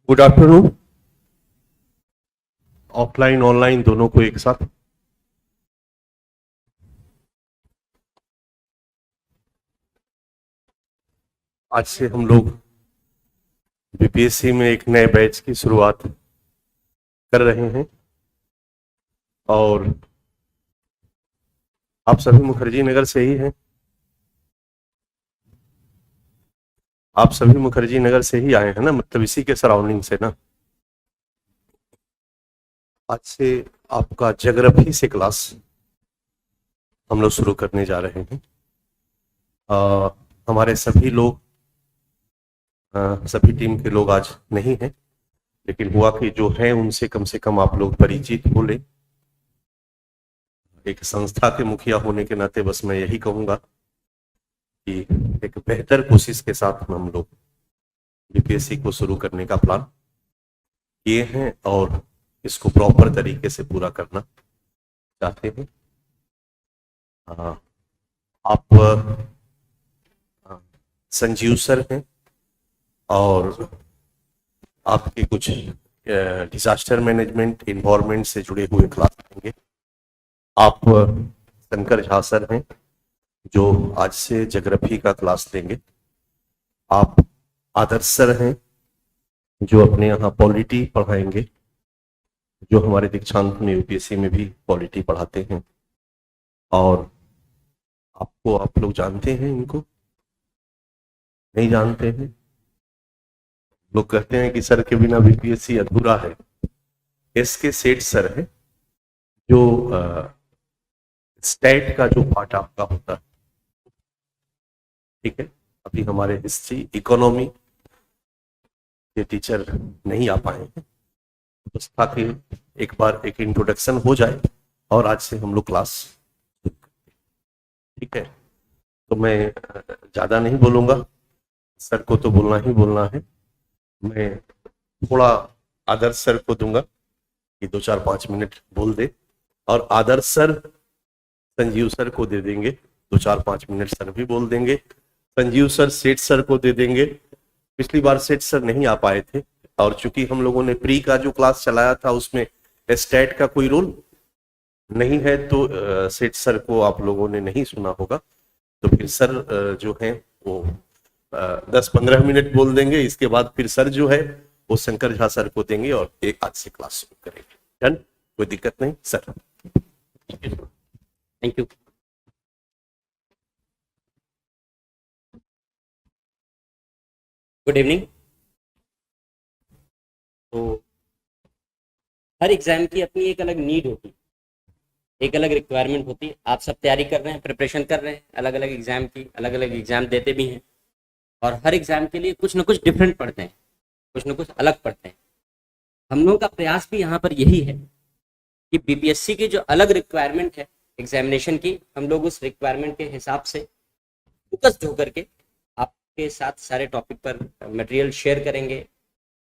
Good afternoon. Offline online दोनों को एक साथ। आज से हम लोग बीपीएससी में एक नए बैच की शुरुआत कर रहे हैं और आप सभी मुखर्जी नगर से ही हैं। आप सभी मुखर्जी नगर से ही आए हैं ना, मतलब इसी के सराउंडिंग से ना। आज से आपका ज्योग्राफी से क्लास हम लोग शुरू करने जा रहे हैं। हमारे सभी लोग सभी टीम के लोग आज नहीं हैं, लेकिन हुआ कि जो हैं उनसे कम से कम आप लोग परिचित हो लें। एक संस्था के मुखिया होने के नाते बस मैं यही कहूंगा कि एक बेहतर कोशिश के साथ हम लोग बीपीएससी को शुरू करने का प्लान किए हैं और इसको प्रॉपर तरीके से पूरा करना चाहते हैं। आप संजीव सर हैं और आपके कुछ डिजास्टर मैनेजमेंट इन्वायरमेंट से जुड़े हुए क्लास लेंगे। आप शंकर झा सर हैं जो आज से ज्योग्राफी का क्लास लेंगे। आप आदर्श सर हैं जो अपने यहाँ पॉलिटी पढ़ाएंगे, जो हमारे दीक्षांत में यूपीएससी में भी पॉलिटी पढ़ाते हैं। और आप लोग जानते हैं इनको, नहीं जानते हैं? लोग कहते हैं कि सर के बिना बीपीएससी अधूरा है। एस के सेठ सर है जो स्टेट का जो पार्ट आपका होता है, ठीक है। अभी हमारे हिस्ट्री इकोनॉमी के टीचर नहीं आ पाए हैं, तो ताकि एक बार एक इंट्रोडक्शन हो जाए और आज से हम लोग क्लास, ठीक है। तो मैं ज़्यादा नहीं बोलूँगा, सर को तो बोलना ही बोलना है। मैं थोड़ा आदर्श सर को दूंगा कि 2-4-5 मिनट बोल दे, और आदर्श सर संजीव सर को दे देंगे, 2-4-5 मिनट सर भी बोल देंगे। संजीव सर सेठ सर को दे देंगे। पिछली बार सेठ सर नहीं आ पाए थे और चूंकि हम लोगों ने प्री का जो क्लास चलाया था उसमें स्टैट का कोई रोल नहीं है, तो सेठ सर को आप लोगों ने नहीं सुना होगा। तो फिर सर जो है वो 10-15 मिनट बोल देंगे। इसके बाद फिर सर जो है वो शंकर झा सर को देंगे और एक आज से क्लास शुरू करेंगे। डन? कोई दिक्कत नहीं sir? Thank you. Good evening. तो हर एग्जाम की अपनी एक अलग नीड होती है, एक अलग रिक्वायरमेंट होती है। आप सब तैयारी कर रहे हैं, प्रिपरेशन कर रहे हैं अलग अलग एग्जाम की, अलग अलग एग्जाम देते भी हैं और हर एग्जाम के लिए कुछ ना कुछ डिफरेंट पढ़ते हैं, कुछ ना कुछ अलग पढ़ते हैं। हम लोगों का प्रयास भी यहाँ पर यही है कि बीपीएससी की जो अलग रिक्वायरमेंट है एग्जामिनेशन की, हम लोग उस रिक्वायरमेंट के हिसाब से फोकस होकर के आपके साथ सारे टॉपिक पर मटेरियल शेयर करेंगे,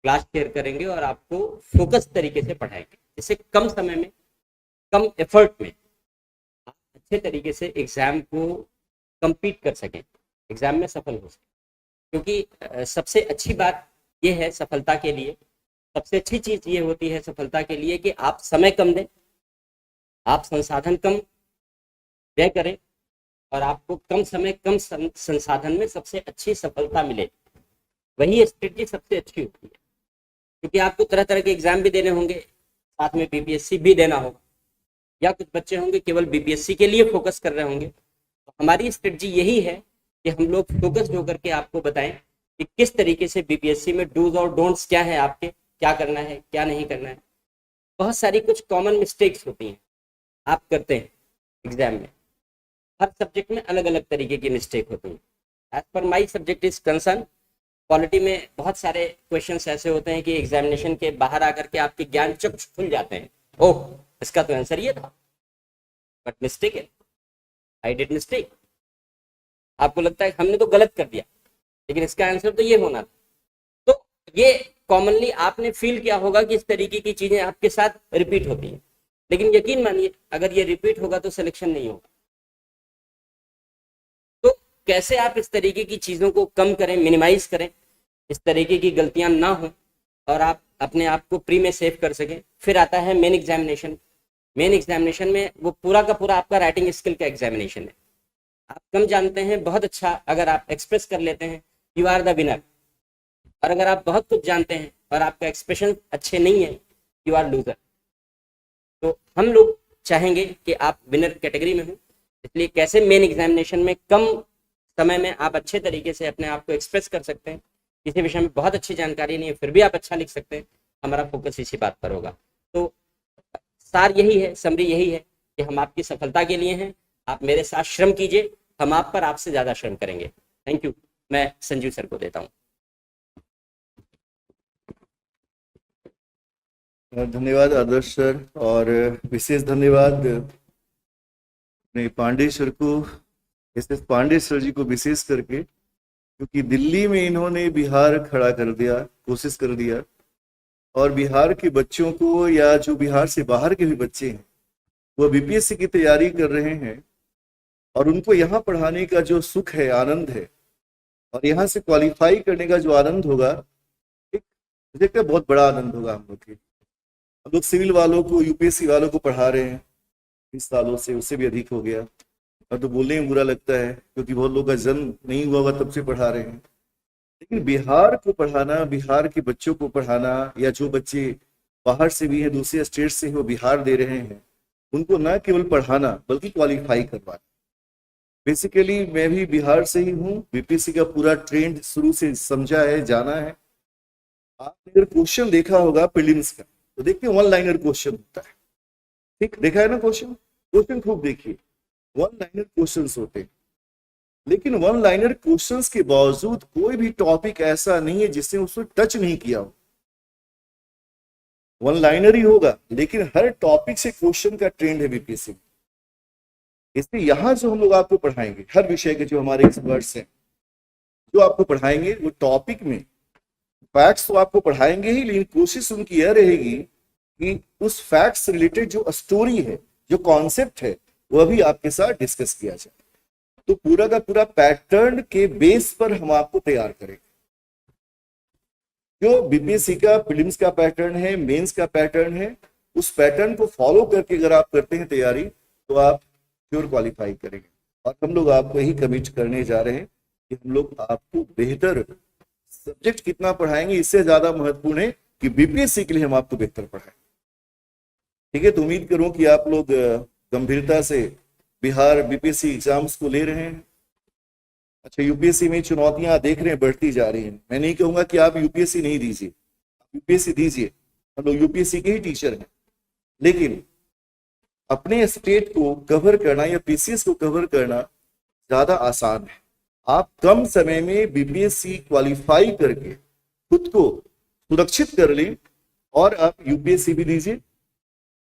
क्लास शेयर करेंगे और आपको फोकस तरीके से पढ़ाएंगे, जिससे कम समय में, कम एफर्ट में आप अच्छे तरीके से एग्जाम को कंप्लीट कर सकें, एग्जाम में सफल हो सकें। क्योंकि सबसे अच्छी बात यह है सफलता के लिए, सबसे अच्छी चीज ये होती है सफलता के लिए कि आप समय कम दें, आप संसाधन कम व्यय करें और आपको कम समय कम संसाधन में सबसे अच्छी सफलता मिले। वही स्ट्रेटजी सबसे अच्छी होती है, क्योंकि आपको तरह तरह के एग्जाम भी देने होंगे, साथ में बीपीएससी भी देना होगा, या कुछ बच्चे होंगे केवल बीपीएससी के लिए फोकस कर रहे होंगे। तो हमारी स्ट्रेटजी यही है कि हम लोग फोकस होकर के आपको बताएं कि किस तरीके से बीपीएससी में डूज और डोंट्स क्या है, आपके क्या करना है क्या नहीं करना है। बहुत सारी कुछ कॉमन मिस्टेक्स होती हैं आप करते हैं एग्जाम में, हर सब्जेक्ट में अलग अलग तरीके की मिस्टेक होती है। As per my subject is concern, polity में बहुत सारे क्वेश्चंस ऐसे होते हैं कि एग्जामिनेशन के बाहर आकर के आपके ज्ञान चक्षु खुल जाते हैं। ओह, इसका तो आंसर ये था, बट मिस्टेक है, आई डिड मिस्टेक। आपको लगता है हमने तो गलत कर दिया, लेकिन इसका आंसर तो ये होना था। तो ये कॉमनली आपने फील किया होगा कि इस तरीके की चीजें आपके साथ रिपीट होती हैं, लेकिन यकीन मानिए अगर ये रिपीट होगा तो सिलेक्शन नहीं होगा। तो कैसे आप इस तरीके की चीजों को कम करें, मिनिमाइज करें, इस तरीके की गलतियां ना हो, और आप अपने आप को प्री में सेव कर सकें। फिर आता है मेन एग्जामिनेशन। मेन एग्जामिनेशन में वो पूरा का पूरा आपका राइटिंग स्किल का एग्जामिनेशन है। आप कम जानते हैं, बहुत अच्छा अगर आप एक्सप्रेस कर लेते हैं, यू आर द विनर। और अगर आप बहुत कुछ जानते हैं और आपका एक्सप्रेशन अच्छे नहीं है, यू आर लूजर। तो हम लोग चाहेंगे कि आप विनर कैटेगरी में हो। इसलिए कैसे मेन एग्जामिनेशन में कम समय में आप अच्छे तरीके से अपने आप को एक्सप्रेस कर सकते हैं, किसी विषय में बहुत अच्छी जानकारी नहीं है फिर भी आप अच्छा लिख सकते हैं, हमारा फोकस इसी बात पर होगा। तो सार यही है, समरी यही है कि हम आपकी सफलता के लिए हैं। आप मेरे साथ श्रम कीजिए, हम आप पर आपसे ज़्यादा श्रम करेंगे। Thank you. मैं संजीव सर को देता हूँ। धन्यवाद आदर्श सर, और विशेष धन्यवाद अपने पांडे सर को, एस पांडे सर जी को विशेष करके, क्योंकि दिल्ली में इन्होंने बिहार खड़ा कर दिया, कोशिश कर दिया, और बिहार के बच्चों को या जो बिहार से बाहर के भी बच्चे हैं वो बीपीएससी की तैयारी कर रहे हैं, और उनको यहाँ पढ़ाने का जो सुख है, आनंद है, और यहाँ से क्वालिफाई करने का जो आनंद होगा, एक मुझे लगता है बहुत बड़ा आनंद होगा हम लोग के। हम लोग सिविल वालों को, यूपीएससी वालों को पढ़ा रहे हैं 20 सालों से, उससे भी अधिक हो गया, और तो बोलने में बुरा लगता है क्योंकि बहुत लोगों का जन्म नहीं हुआ तब से पढ़ा रहे हैं। लेकिन बिहार को पढ़ाना, बिहार के बच्चों को पढ़ाना, या जो बच्चे बाहर से भी हैं, दूसरे स्टेट से हैं, वो बिहार दे रहे हैं, उनको न केवल पढ़ाना बल्कि क्वालिफाई करवाना। बेसिकली मैं भी बिहार से ही हूँ, बीपीएससी का पूरा ट्रेंड शुरू से समझा है, जाना है। आपने अगर क्वेश्चन देखा होगा प्रीलिम्स का, तो देखिए वन लाइनर क्वेश्चन होता है, ठीक देखा है ना? क्वेश्चन खूब देखिए, वन लाइनर क्वेश्चंस होते हैं। लेकिन वन लाइनर क्वेश्चंस के बावजूद कोई भी टॉपिक ऐसा नहीं है जिसने उसको टच नहीं किया हो। वन लाइनर ही होगा, लेकिन हर टॉपिक से क्वेश्चन का ट्रेंड है बीपीएससी में। इसलिए यहां जो हम लोग आपको पढ़ाएंगे, हर विषय के जो हमारे एक्सपर्ट्स हैं, जो आपको पढ़ाएंगे वो टॉपिक में फैक्ट्स तो आपको पढ़ाएंगे ही, लेकिन कोशिश उनकी यह रहेगी कि उस फैक्ट से रिलेटेड जो स्टोरी है, जो कॉन्सेप्ट है, वह भी आपके साथ डिस्कस किया जाए। तो पूरा का पूरा पैटर्न के बेस पर हम आपको तैयार करेंगे। जो बीपीएससी का प्रीलिम्स का पैटर्न है, मेंस का पैटर्न है, उस पैटर्न को फॉलो करके अगर आप करते हैं तैयारी, तो आप श्योर क्वालिफाई करेंगे। और हम लोग आपको यही कमिट करने जा रहे हैं कि हम लोग आपको बेहतर सब्जेक्ट कितना पढ़ाएंगे, इससे ज्यादा महत्वपूर्ण है कि बीपीएससी के लिए हम आपको बेहतर पढ़ाएं। ठीक है, तो उम्मीद करूं कि आप लोग गंभीरता से बिहार बीपीएससी एग्जाम्स को ले रहे हैं। अच्छा, यूपीएससी में चुनौतियां देख रहे हैं बढ़ती जा रही हैं। मैं नहीं कहूंगा कि आप यूपीएससी नहीं दीजिए, यूपीएससी दीजिए, हम लोग यूपीएससी के ही टीचर हैं, लेकिन अपने स्टेट को कवर करना या पीसीएस को कवर करना ज्यादा आसान है। आप कम समय में बीपीएससी क्वालिफाई करके खुद को सुरक्षित कर लें और आप यूपीएससी भी दीजिए।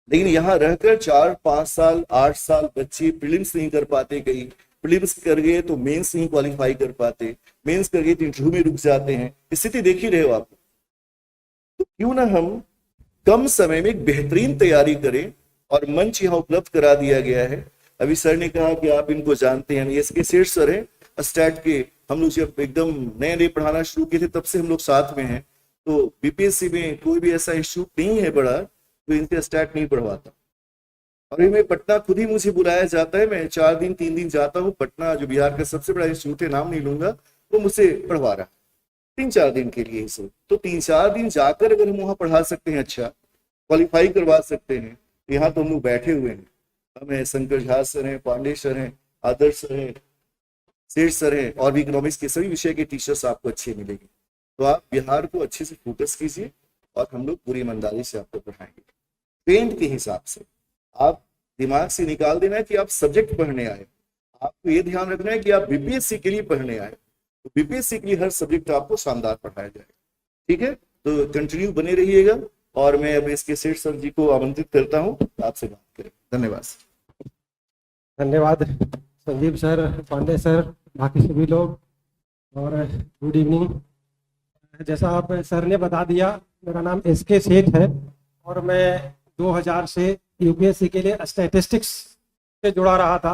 लेकिन यहाँ रहकर 4-5 साल 8 साल बच्चे प्रीलिम्स नहीं कर पाते, कहीं प्रीलिम्स कर गए तो मेंस नहीं क्वालिफाई कर पाते, मेंस कर गए तो इंटरव्यू में रुक जाते हैं। स्थिति देख ही रहे हो आप। तो क्यों ना हम कम समय में एक बेहतरीन तैयारी करें, और मंच यहाँ उपलब्ध करा दिया गया है। अभी सर ने कहा कि आप इनको जानते हैं, एस के सेठ सर है स्टैट के। हम लोग जब एकदम नए नए पढ़ाना शुरू किए थे तब से हम लोग साथ में हैं। तो बीपीएससी में कोई भी ऐसा इंस्टीट्यूट नहीं है बड़ा तो इनसे स्टैट नहीं पढ़वाता। और मैं पटना खुद ही मुझे बुलाया जाता है, मैं 4 दिन 3 दिन जाता हूँ पटना, जो बिहार का सबसे बड़ा इंस्टीट्यूट है, नाम नहीं लूंगा, वो मुझसे पढ़वा रहा है 3-4 दिन के लिए ही। तो 3-4 दिन जाकर अगर हम वहाँ पढ़ा सकते हैं, अच्छा क्वालिफाई करवा सकते हैं, तो यहाँ तो हम लोग बैठे हुए हैं। हमें शंकर झा सर हैं, पांडे सर हैं, आदर्श सर हैं, सेठ सर हैं, और भी इकोनॉमिक्स के सभी विषय के टीचर्स आपको अच्छे मिलेंगे। तो आप बिहार को अच्छे से फोकस कीजिए और हम लोग पूरी ईमानदारी से आपको पढ़ाएंगे ट्रेंड के हिसाब से। आप दिमाग से निकाल देना है कि आप सब्जेक्ट पढ़ने आए, आपको ये ध्यान रखना है कि आप बीपीएससी के लिए पढ़ने आए, तो बीपीएससी के लिए हर सब्जेक्ट आपको शानदार पढ़ाया जाएगा। ठीक है, तो कंटिन्यू बने रहिएगा, और मैं अब इसके सेठ सर जी को आमंत्रित करता हूँ आपसे बात करें। धन्यवाद। धन्यवाद संजीव सर, पांडे सर, बाकी सभी लोग, और गुड इवनिंग। जैसा आप सर ने बता दिया, मेरा नाम SK सेठ है और मैं 2000 से यूपीएससी के लिए स्टैटिस्टिक्स से जुड़ा रहा था।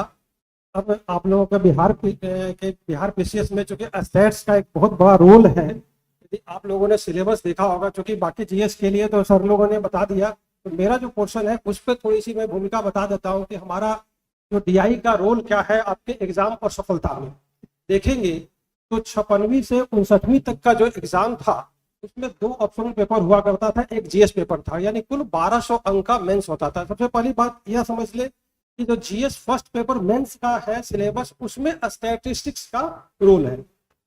अब आप लोगों का बिहार पीसीएस में चूंकि स्टैट्स का एक बहुत बड़ा रोल है, यदि आप लोगों ने सिलेबस देखा होगा, क्योंकि बाकी जीएस के लिए तो सर लोगों ने बता दिया, तो मेरा जो पोर्शन है उस पर थोड़ी सी मैं भूमिका बता देता हूँ कि हमारा जो डीआई का रोल क्या है आपके एग्जाम और सफलता में। देखेंगे तो 56वीं से 59वीं तक का जो एग्जाम था उसमें 2 ऑप्शनल पेपर हुआ करता था, एक जीएस पेपर था, यानी कुल 1200 अंक का मेंस होता था। सबसे पहली बात यह समझ ले कि जो जीएस फर्स्ट पेपर मेंस का है सिलेबस, उसमें स्टैटिस्टिक्स का रोल है,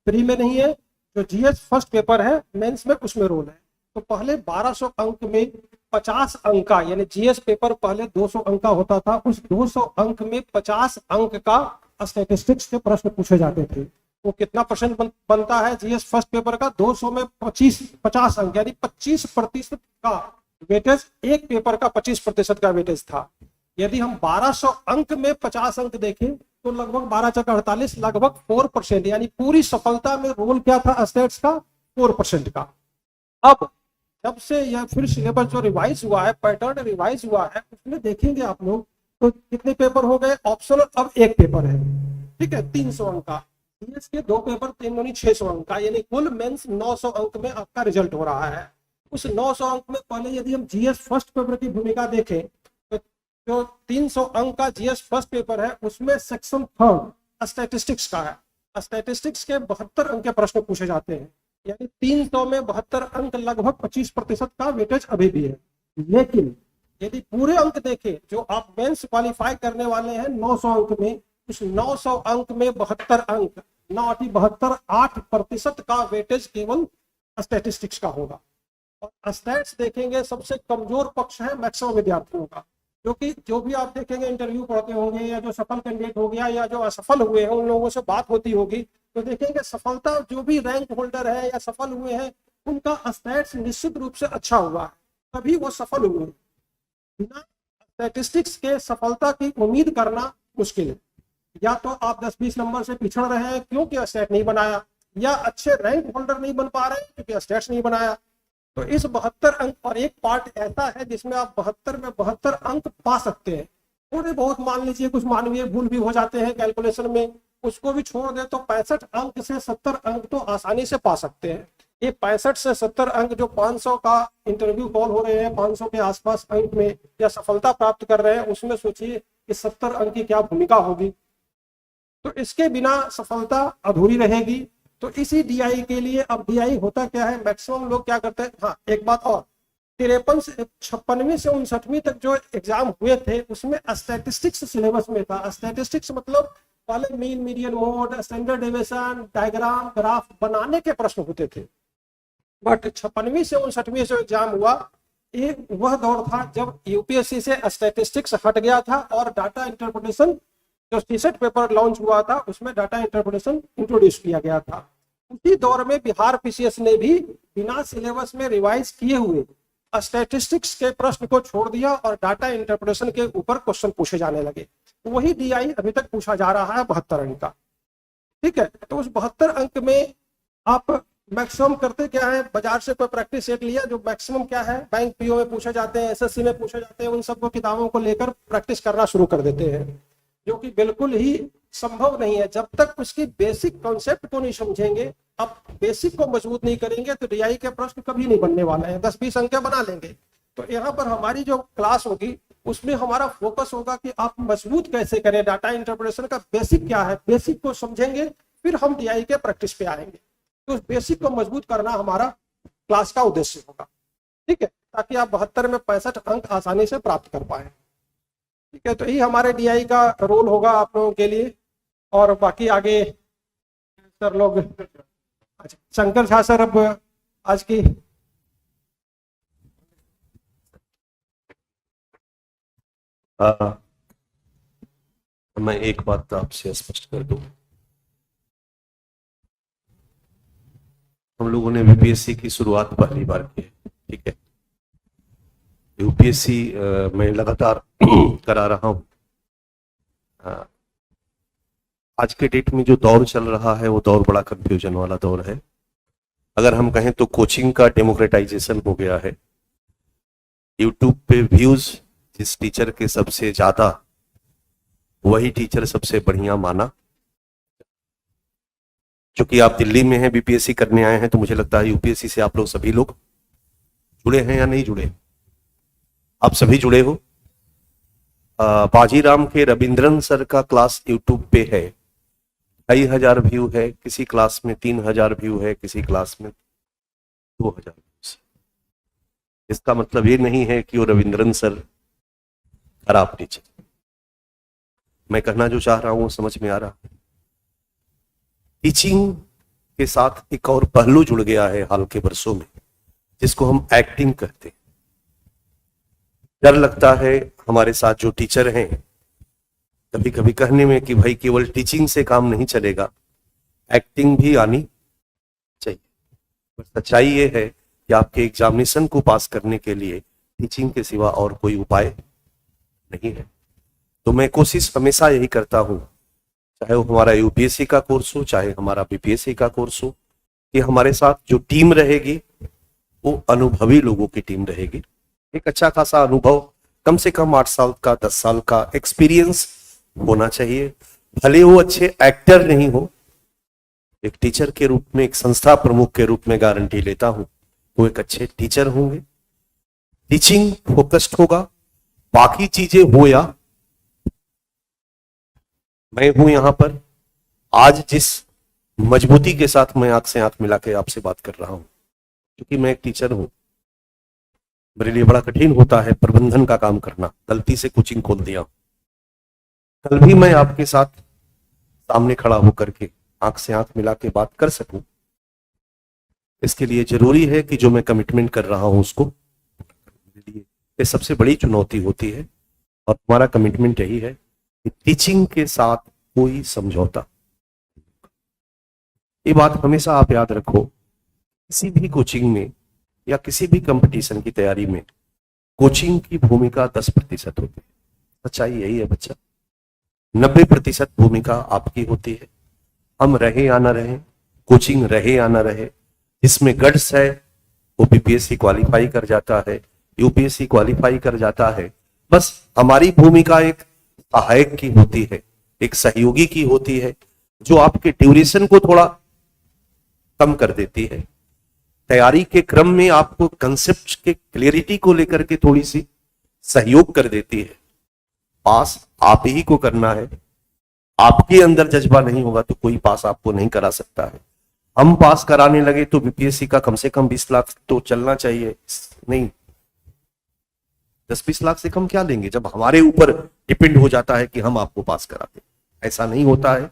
प्री में नहीं है। जो जीएस फर्स्ट पेपर है मेंस में, उसमें रोल है। तो पहले 1200 अंक में 50 अंक का, यानी जीएस पेपर पहले 200 अंक का होता था, उस 200 अंक में 50 अंक का स्टैटिस्टिक्स के प्रश्न पूछे जाते थे। वो कितना परसेंट बनता है जीएस फर्स्ट पेपर का? 200 में 50 अंक, यानी 25% का वेटेज, एक पेपर का 25% का वेटेज था। यदि हम 1200 अंक में 50 अंक देखें तो लगभग 12×4=48, लगभग 4%, यानी पूरी सफलता में रोल क्या था स्टेट्स का? 4% का। अब जब से यह फिर सिलेबस जो रिवाइज हुआ है, पैटर्न रिवाइज हुआ है, उसमें देखेंगे आप लोग तो कितने पेपर हो गए ऑप्शनल? अब एक पेपर है, ठीक है, 300 अंक का। जीएस के 2 पेपर, 3 600 अंक का, यानी कुल मेंस 900 अंक में आपका रिजल्ट हो रहा है। उस 900 अंक में पहले यदि हम जीएस फर्स्ट पेपर की भूमिका देखें तो जो 300 अंक का जीएस फर्स्ट पेपर है उसमें सेक्शन 3 स्टैटिस्टिक्स का है। स्टैटिस्टिक्स के 72 अंक के प्रश्न पूछे जाते हैं, यानी 300 में 72 अंक, लगभग 25% का वेटेज अभी भी है। लेकिन यदि पूरे अंक देखें जो आप मेंस क्वालिफाई करने वाले हैं 900 अंक में, उस 900 अंक में 72 अंक, 8% का वेटेज केवल स्टैटिस्टिक्स का होगा। और स्टैट्स देखेंगे सबसे कमजोर पक्ष है मैक्सिमम विद्यार्थियों का, क्योंकि जो भी आप देखेंगे इंटरव्यू पढ़ते होंगे या जो सफल कैंडिडेट हो गया या जो असफल हुए हैं उन लोगों से बात होती होगी, तो देखेंगे सफलता जो भी रैंक होल्डर है या सफल हुए हैं उनका स्टैट्स निश्चित रूप से अच्छा हुआ है, तभी वो सफल हुए हैं। बिना स्टैटिस्टिक्स के सफलता की उम्मीद करना मुश्किल है। या तो आप 10-20 नंबर से पिछड़ रहे हैं क्योंकि स्टैट नहीं बनाया, या अच्छे रैंक होल्डर नहीं बन पा रहे हैं क्योंकि स्टैट्स नहीं बनाया। तो इस 72 अंक, और एक पार्ट ऐसा है जिसमें आप 72 में 72 अंक पा सकते हैं। थोड़े बहुत मान लीजिए कुछ मानवीय भूल भी हो जाते हैं कैलकुलेशन में, उसको भी छोड़ दे तो 65 अंक से 70 अंक तो आसानी से पा सकते हैं। ये 65 से 70 अंक जो 500 का इंटरव्यू कॉल हो रहे हैं, 500 के आसपास अंक में या सफलता प्राप्त कर रहे हैं, उसमें सोचिए कि 70 अंक की क्या भूमिका होगी। तो इसके बिना सफलता अधूरी रहेगी। तो इसी डीआई के लिए, अब डीआई होता क्या है, मैक्सिमम लोग क्या करते हैं। हाँ, एक बात और, 53 से 56वीं से 59वीं तक जो एग्जाम हुए थे उसमें स्टैटिस्टिक्स सिलेबस में था। स्टैटिस्टिक्स मतलब पहले mean, median mode, standard deviation, diagram, graph बनाने के प्रश्न होते थे। बट 56वीं से 59वीं से एग्जाम हुआ, ये वह दौर था जब यूपीएससी से स्टैटिस्टिक्स हट गया था और डाटा इंटरप्रिटेशन, जो सीसेट पेपर लॉन्च हुआ था उसमें डाटा इंटरप्रिटेशन इंट्रोड्यूस किया गया था। उसी दौर में बिहार पीसीएस ने भी बिना सिलेबस में रिवाइज किए हुए स्टैटिस्टिक्स के प्रश्न को छोड़ दिया और डाटा इंटरप्रिटेशन के ऊपर क्वेश्चन पूछे जाने लगे। वही डीआई अभी तक पूछा जा रहा है 72 अंक का, ठीक है। तो उस 72 अंक में आप मैक्सिमम करते क्या है, बाजार से कोई प्रैक्टिस सेट लिया, जो मैक्सिमम क्या है बैंक पीओ में पूछे जाते हैं, एसएससी में पूछे जाते हैं, उन सबको किताबों को लेकर प्रैक्टिस करना शुरू कर देते हैं, जो कि बिल्कुल ही संभव नहीं है। जब तक उसकी बेसिक कॉन्सेप्ट को नहीं समझेंगे, आप बेसिक को मजबूत नहीं करेंगे तो डीआई के प्रश्न कभी नहीं बनने वाले हैं। 10-20 अंक बना लेंगे। तो यहाँ पर हमारी जो क्लास होगी उसमें हमारा फोकस होगा कि आप मजबूत कैसे करें, डाटा इंटरप्रिटेशन का बेसिक क्या है, बेसिक को समझेंगे फिर हम डीआई के प्रैक्टिस पे आएंगे। तो उस बेसिक को मजबूत करना हमारा क्लास का उद्देश्य होगा, ठीक है, ताकि आप 72 में 65 अंक आसानी से प्राप्त कर पाए, ठीक है। तो यही हमारे डीआई का रोल होगा आप लोगों के लिए। और बाकी आगे सर लोग, अच्छा शंकर झा सर अब आज की मैं एक बात आपसे स्पष्ट कर दूं, हम लोगों ने बीपीएससी की शुरुआत पहली बार की है, ठीक है। यूपीएससी मैं लगातार करा रहा हूं। आज के डेट में जो दौर चल रहा है वो दौर बड़ा कंफ्यूजन वाला दौर है। अगर हम कहें तो कोचिंग का डेमोक्रेटाइजेशन हो गया है। यूट्यूब पे व्यूज जिस टीचर के सबसे ज्यादा, वही टीचर सबसे बढ़िया माना। चूंकि आप दिल्ली में हैं, बीपीएससी करने आए हैं, तो मुझे लगता है यूपीएससी से आप लोग सभी लोग जुड़े हैं या नहीं जुड़े? आप सभी जुड़े हो। बाजीराम के रविंद्रन सर का क्लास यूट्यूब पे है, 2,500 व्यू है, किसी क्लास में 3,000 व्यू है, किसी क्लास में 2,000 व्यूज। इसका मतलब ये नहीं है कि वो रविंद्रन सर खराब टीचर। मैं कहना जो चाह रहा हूं वो समझ में आ रहा है। टीचिंग के साथ एक और पहलू जुड़ गया है हाल के वर्षों में, जिसको हम एक्टिंग कहते हैं। डर लगता है हमारे साथ जो टीचर हैं कभी कभी कहने में कि भाई केवल टीचिंग से काम नहीं चलेगा, एक्टिंग भी आनी चाहिए। पर सच्चाई ये है कि आपके एग्जामिनेशन को पास करने के लिए टीचिंग के सिवा और कोई उपाय नहीं है। तो मैं कोशिश हमेशा यही करता हूं, चाहे वो हमारा यूपीएससी का कोर्स हो, चाहे हमारा बीपीएससी का कोर्स हो, कि हमारे साथ जो टीम रहेगी वो अनुभवी लोगों की टीम रहेगी। एक अच्छा खासा अनुभव, कम से कम 8 साल का, 10 साल का एक्सपीरियंस होना चाहिए। भले वो अच्छे एक्टर नहीं हो, एक टीचर के रूप में, एक संस्था प्रमुख के रूप में गारंटी लेता हूं, वो एक अच्छे टीचर होंगे, टीचिंग फोकस्ड होगा। बाकी चीजें हो या मैं हूं यहां पर आज, जिस मजबूती के साथ मैं आंख से आंख मिला के आपसे बात कर रहा हूं, क्योंकि मैं एक टीचर हूं। मेरे लिए बड़ा कठिन होता है प्रबंधन का काम करना, गलती से कोचिंग खोल दिया। कल भी मैं आपके साथ सामने खड़ा होकर के आंख से आंख मिला के बात कर सकूं, इसके लिए जरूरी है कि जो मैं कमिटमेंट कर रहा हूं उसको, मेरे लिए ये सबसे बड़ी चुनौती होती है। और हमारा कमिटमेंट यही है कि टीचिंग के साथ कोई समझौता। ये बात हमेशा आप याद रखो, किसी भी कोचिंग में या किसी भी कंपटीशन की तैयारी में कोचिंग की भूमिका 10% होती है। सच्चाई यही है बच्चा, 90% भूमिका आपकी होती है। हम रहे या ना रहे, कोचिंग रहे या ना रहे, जिसमें गट्स है वो बीपीएससी क्वालिफाई कर जाता है, यूपीएससी क्वालिफाई कर जाता है। बस हमारी भूमिका एक सहायक की होती है, एक सहयोगी की होती है, जो आपके ड्यूरेशन को थोड़ा कम कर देती है। तैयारी के क्रम में आपको कंसेप्ट के क्लियरिटी को लेकर के थोड़ी सी सहयोग कर देती है। पास आप ही को करना है, आपके अंदर जज्बा नहीं होगा तो कोई पास आपको नहीं करा सकता है। हम पास कराने लगे तो बीपीएससी का कम से कम 20 लाख तो चलना चाहिए, नहीं 10-20 लाख से कम क्या लेंगे जब हमारे ऊपर डिपेंड हो जाता है कि हम आपको पास कराते। ऐसा नहीं होता है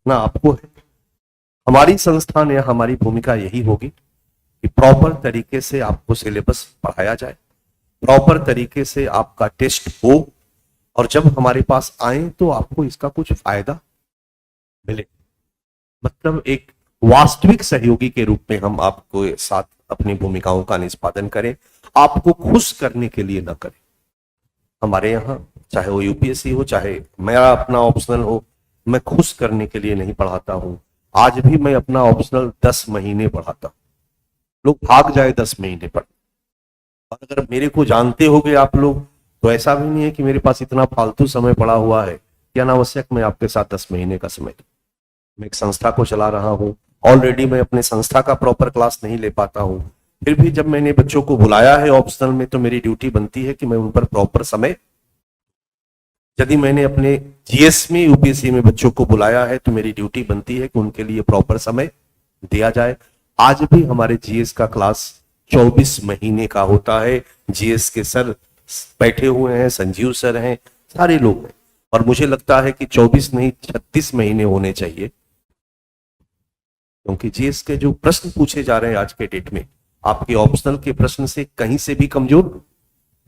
ना, आपको है। हमारी संस्थान या हमारी भूमिका यही होगी कि प्रॉपर तरीके से आपको सिलेबस पढ़ाया जाए, प्रॉपर तरीके से आपका टेस्ट हो, और जब हमारे पास आए तो आपको इसका कुछ फायदा मिले। मतलब एक वास्तविक सहयोगी के रूप में हम आपको साथ अपनी भूमिकाओं का निष्पादन करें, आपको खुश करने के लिए न करें। हमारे यहाँ चाहे वो यूपीएससी हो, चाहे मेरा अपना ऑप्शनल हो, मैं खुश करने के लिए नहीं पढ़ाता हूं। आज भी मैं अपना ऑप्शनल 10 महीने पढ़ाता हूं। लोग भाग जाए 10 महीने पढ़, और अगर मेरे को जानते होगे आप लोग तो ऐसा भी नहीं है कि मेरे पास इतना फालतू समय पड़ा हुआ है कि अनावश्यक मैं आपके साथ 10 महीने का समय दूं। मैं एक संस्था को चला रहा हूं, ऑलरेडी मैं अपने संस्था का प्रॉपर क्लास नहीं ले पाता हूं, फिर भी जब मैंने बच्चों को बुलाया है ऑप्शनल में तो मेरी ड्यूटी बनती है कि मैं उन पर प्रॉपर समय, यदि मैंने अपने जीएस में यूपीएससी में बच्चों को बुलाया है तो मेरी ड्यूटी बनती है कि उनके लिए प्रॉपर समय दिया जाए। आज भी हमारे जीएस का क्लास 24 महीने का होता है। जीएस के सर बैठे हुए हैं, संजीव सर हैं, सारे लोग हैं, और मुझे लगता है कि 24 नहीं 36 महीने होने चाहिए, क्योंकि जीएस के जो प्रश्न पूछे जा रहे हैं आज के डेट में आपके ऑप्शनल के प्रश्न से कहीं से भी कमजोर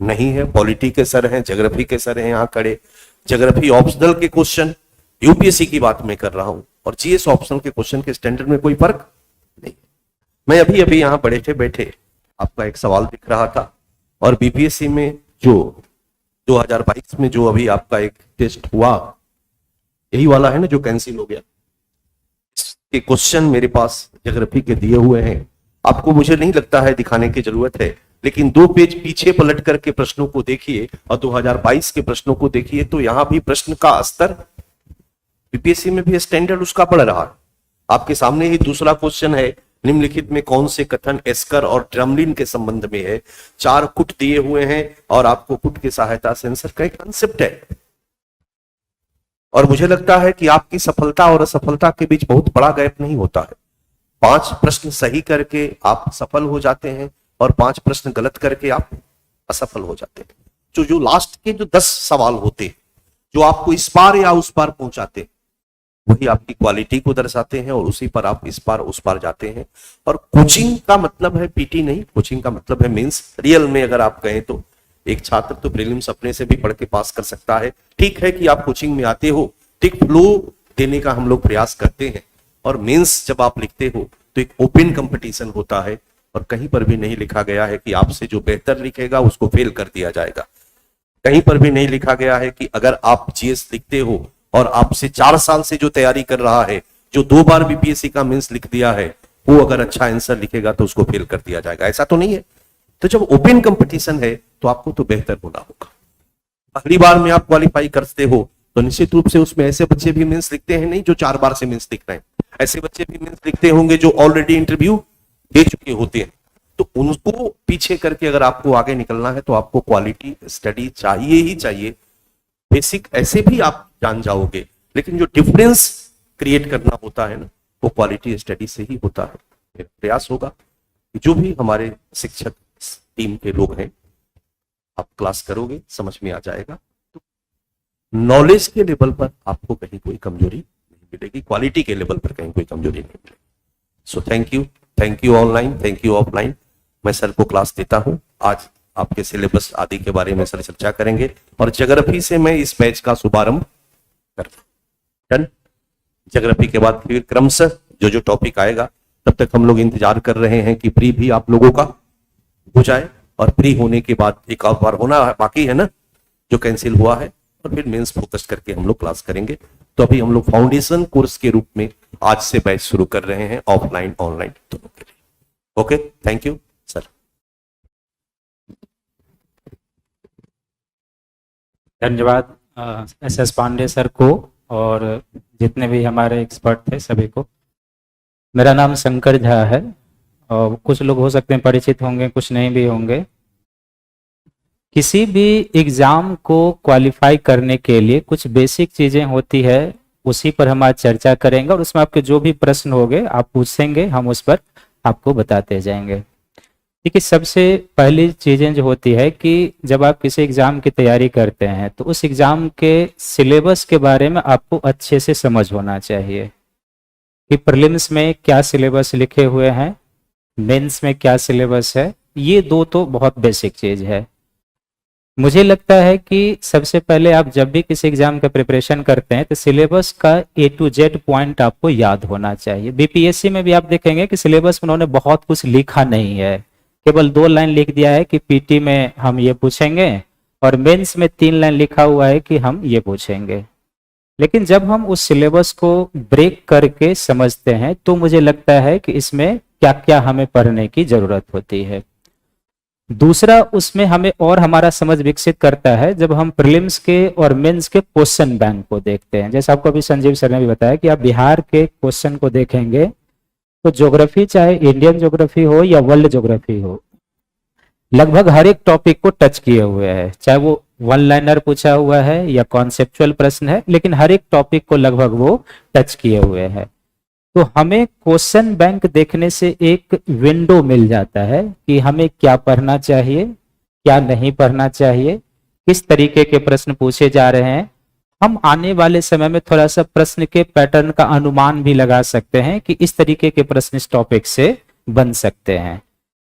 नहीं है। पॉलिटी के सर हैं, ज्योग्राफी के सर हैं यहाँ खड़े, ज्योग्राफी ऑप्शनल के क्वेश्चन, यूपीएससी की बात मैं कर रहा हूं, और जीएस ऑप्शनल के क्वेश्चन के स्टैंडर्ड में कोई फर्क नहीं। मैं अभी अभी यहाँ बैठे आपका एक सवाल दिख रहा था, और बीपीएससी में जो 2022 में जो अभी आपका एक टेस्ट हुआ, यही वाला है ना जो कैंसिल हो गया, इसके क्वेश्चन मेरे पास ज्योग्राफी के दिए हुए हैं। आपको मुझे नहीं लगता है दिखाने की जरूरत है, लेकिन 2 पेज पीछे पलट करके प्रश्नों को देखिए और 2022 के प्रश्नों को देखिए, तो यहां भी प्रश्न का स्तर बीपीएससी में भी स्टैंडर्ड उसका बढ़ रहा है। आपके सामने ही दूसरा क्वेश्चन है, निम्नलिखित में कौन से कथन एस्कर और ड्रमलिन के संबंध में है। 4 कुट दिए हुए हैं और आपको कुट की सहायता से आंसर का एक कंसेप्ट है। और मुझे लगता है कि आपकी सफलता और असफलता के बीच बहुत बड़ा गैप नहीं होता है। 5 प्रश्न सही करके आप सफल हो जाते हैं और 5 प्रश्न गलत करके आप असफल हो जाते हैं। जो लास्ट के जो 10 सवाल होते हैं, जो आपको इस पार या उस पार पहुंचाते हैं, वही आपकी क्वालिटी को दर्शाते हैं और उसी पर आप इस पार उस पार जाते हैं। और कोचिंग का मतलब है पीटी नहीं, कोचिंग का मतलब है मेंस। रियल में अगर आप कहें तो एक छात्र तो प्रीलिम्स अपने से भी पढ़ के पास कर सकता है। ठीक है कि आप कोचिंग में आते हो, ठीक फ्लो देने का हम लोग प्रयास करते हैं। और मेंस जब आप लिखते हो तो एक ओपन कंपटीशन होता है और कहीं पर भी नहीं लिखा गया है कि आपसे जो बेहतर लिखेगा उसको फेल कर दिया जाएगा। कहीं पर भी नहीं लिखा गया है कि अगर आप जीएस लिखते हो और आपसे 4 साल से जो तैयारी कर रहा है, जो 2 बार बीपीएससी का मेंस लिख दिया है, वो अगर अच्छा आंसर लिखेगा तो उसको फेल कर दिया जाएगा। ऐसा तो नहीं है। तो जब ओपन कंपटीशन है तो आपको तो बेहतर होना होगा। पहली बार में आप क्वालिफाई करते हो तो निश्चित रूप से उसमें ऐसे बच्चे भी मेंस लिखते हैं नहीं जो 4 बार से मेंस लिख रहे हैं, ऐसे बच्चे भी मेंस लिखते होंगे जो ऑलरेडी इंटरव्यू दे चुके होते हैं। तो उनको पीछे करके अगर आपको आगे निकलना है तो आपको क्वालिटी स्टडी चाहिए ही चाहिए। बेसिक ऐसे भी आप जान जाओगे, लेकिन जो डिफरेंस क्रिएट करना होता है ना, वो क्वालिटी स्टडी से ही होता है। प्रयास होगा कि जो भी हमारे शिक्षक टीम के लोग हैं, आप क्लास करोगे समझ में आ जाएगा। तो नॉलेज के लेवल पर आपको कहीं कोई कमजोरी नहीं मिलेगी, क्वालिटी के लेवल पर कहीं कोई कमजोरी नहीं मिलेगी। So thank you online, thank you offline. मैं सर को क्लास देता हूं। आज आपके सिलेबस आदि के बारे में सर चर्चा करेंगे और ज्योग्राफी से मैं इस बैच का शुभारंभ करता हूं। डन। ज्योग्राफी के बाद फिर क्रमशः जो टॉपिक आएगा, तब तक हम लोग इंतजार कर रहे हैं कि प्री भी आप लोगों का हो जाए और प्री होने के बाद एक और बार होना बाकी है ना, जो कैंसिल हुआ है, और फिर मेंस फोकस करके हम लोग क्लास करेंगे। तो अभी हम लोग फाउंडेशन कोर्स के रूप में आज से बैच शुरू कर रहे हैं, ऑफलाइन ऑनलाइन दोनों के लिए। Okay, thank you sir. धन्यवाद एस पांडे सर को और जितने भी हमारे एक्सपर्ट थे सभी को। मेरा नाम शंकर झा है और कुछ लोग हो सकते हैं परिचित होंगे, कुछ नहीं भी होंगे। किसी भी एग्ज़ाम को क्वालिफाई करने के लिए कुछ बेसिक चीज़ें होती है, उसी पर हम आज चर्चा करेंगे और उसमें आपके जो भी प्रश्न होंगे आप पूछेंगे, हम उस पर आपको बताते जाएंगे। देखिए, सबसे पहली चीज़ें जो होती है कि जब आप किसी एग्ज़ाम की तैयारी करते हैं तो उस एग्ज़ाम के सिलेबस के बारे में आपको अच्छे से समझ होना चाहिए कि प्रीलिम्स में क्या सिलेबस लिखे हुए हैं, मेंस में क्या सिलेबस है। ये 2 तो बहुत बेसिक चीज़ है। मुझे लगता है कि सबसे पहले आप जब भी किसी एग्जाम का प्रिपरेशन करते हैं तो सिलेबस का A to Z पॉइंट आपको याद होना चाहिए। बीपीएससी में भी आप देखेंगे कि सिलेबस में उन्होंने बहुत कुछ लिखा नहीं है, केवल 2 लाइन लिख दिया है कि पीटी में हम ये पूछेंगे और मेंस में 3 लाइन लिखा हुआ है कि हम ये पूछेंगे। लेकिन जब हम उस सिलेबस को ब्रेक करके समझते हैं तो मुझे लगता है कि इसमें क्या क्या हमें पढ़ने की जरूरत होती है। दूसरा, उसमें हमें और हमारा समझ विकसित करता है जब हम प्रीलिम्स के और मेंस के क्वेश्चन बैंक को देखते हैं। जैसे आपको अभी संजीव सर ने भी बताया कि आप बिहार के क्वेश्चन को देखेंगे तो ज्योग्राफी, चाहे इंडियन ज्योग्राफी हो या वर्ल्ड ज्योग्राफी हो, लगभग हर एक टॉपिक को टच किए हुए हैं, चाहे वो 1 लाइनर पूछा हुआ है या कॉन्सेप्चुअल प्रश्न है, लेकिन हर एक टॉपिक को लगभग वो टच किए हुए हैं। तो हमें क्वेश्चन बैंक देखने से एक विंडो मिल जाता है कि हमें क्या पढ़ना चाहिए, क्या नहीं पढ़ना चाहिए, किस तरीके के प्रश्न पूछे जा रहे हैं। हम आने वाले समय में थोड़ा सा प्रश्न के पैटर्न का अनुमान भी लगा सकते हैं कि इस तरीके के प्रश्न इस टॉपिक से बन सकते हैं।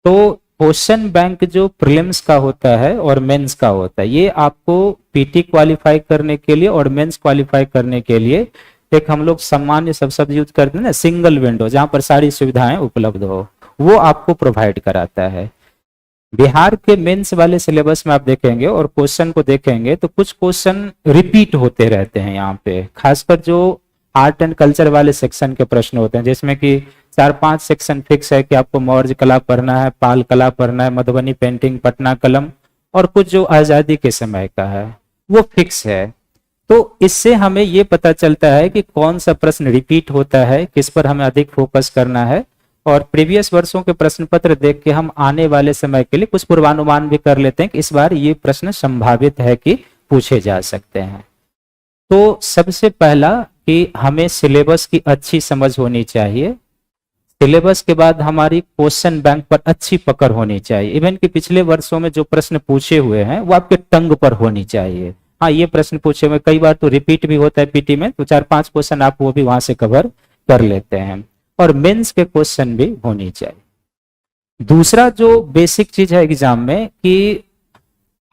तो क्वेश्चन बैंक जो प्रीलिम्स का होता है और मेंस का होता है, ये आपको पीटी क्वालिफाई करने के लिए और मेंस क्वालिफाई करने के लिए एक हम लोग सामान्य शब्द यूज करते हैं ना, सिंगल विंडो, जहां पर सारी सुविधाएं उपलब्ध हो, वो आपको प्रोवाइड कराता है। बिहार के मेंस वाले सिलेबस में आप देखेंगे और क्वेश्चन को देखेंगे तो कुछ क्वेश्चन रिपीट होते रहते हैं यहाँ पे, खासकर जो आर्ट एंड कल्चर वाले सेक्शन के प्रश्न होते हैं, जिसमें कि 4-5 सेक्शन फिक्स है कि आपको मौर्य कला पढ़ना है, पाल कला पढ़ना है, मधुबनी पेंटिंग, पटना कलम, और कुछ जो आजादी के समय का है वो फिक्स है। तो इससे हमें ये पता चलता है कि कौन सा प्रश्न रिपीट होता है, किस पर हमें अधिक फोकस करना है, और प्रीवियस वर्षों के प्रश्न पत्र देख के हम आने वाले समय के लिए कुछ पूर्वानुमान भी कर लेते हैं कि इस बार ये प्रश्न संभावित है कि पूछे जा सकते हैं। तो सबसे पहला कि हमें सिलेबस की अच्छी समझ होनी चाहिए। सिलेबस के बाद हमारी क्वेश्चन बैंक पर अच्छी पकड़ होनी चाहिए। इवन कि पिछले वर्षों में जो प्रश्न पूछे हुए हैं वो आपके टंग पर होनी चाहिए। हाँ, ये प्रश्न पूछे हुए कई बार तो रिपीट भी होता है पीटी में, तो 4-5 क्वेश्चन आप वो भी वहां से कवर कर लेते हैं। और मेंस के क्वेश्चन भी होनी चाहिए। दूसरा जो बेसिक चीज है एग्जाम में कि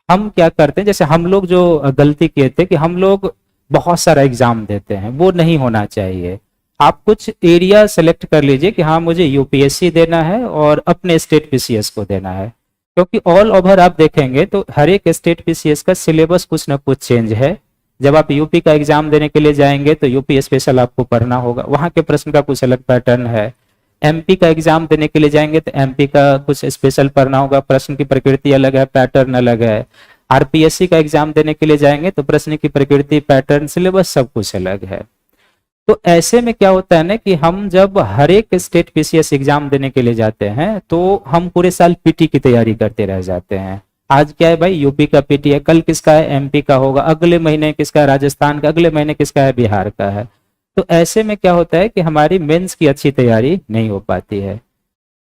हम क्या करते हैं, जैसे हम लोग जो गलती किए थे कि हम लोग बहुत सारा एग्जाम देते हैं, वो नहीं होना चाहिए। आप कुछ एरिया सेलेक्ट कर लीजिए कि हाँ मुझे यूपीएससी देना है और अपने स्टेट पीसीएस को देना है, क्योंकि ऑल ओवर आप देखेंगे तो हर एक स्टेट पीसीएस का सिलेबस कुछ ना कुछ चेंज है। जब आप यूपी का एग्जाम देने के लिए जाएंगे तो यूपी स्पेशल आपको पढ़ना होगा, वहां के प्रश्न का कुछ अलग पैटर्न है। एमपी का एग्जाम देने के लिए जाएंगे तो एमपी का कुछ स्पेशल पढ़ना होगा, प्रश्न की प्रकृति अलग है, पैटर्न अलग है। आरपीएससी का एग्जाम देने के लिए जाएंगे तो प्रश्न की प्रकृति, पैटर्न, सिलेबस सब कुछ अलग है। तो ऐसे में क्या होता है ना कि हम जब हर एक स्टेट पीसीएस एग्जाम देने के लिए जाते हैं तो हम पूरे साल पीटी की तैयारी करते रह जाते हैं। आज क्या है भाई, यूपी का पीटी है, कल किसका है, एमपी का होगा, अगले महीने किसका है, राजस्थान का, अगले महीने किसका है, बिहार का है। तो ऐसे में क्या होता है कि हमारी मेंस की अच्छी तैयारी नहीं हो पाती है।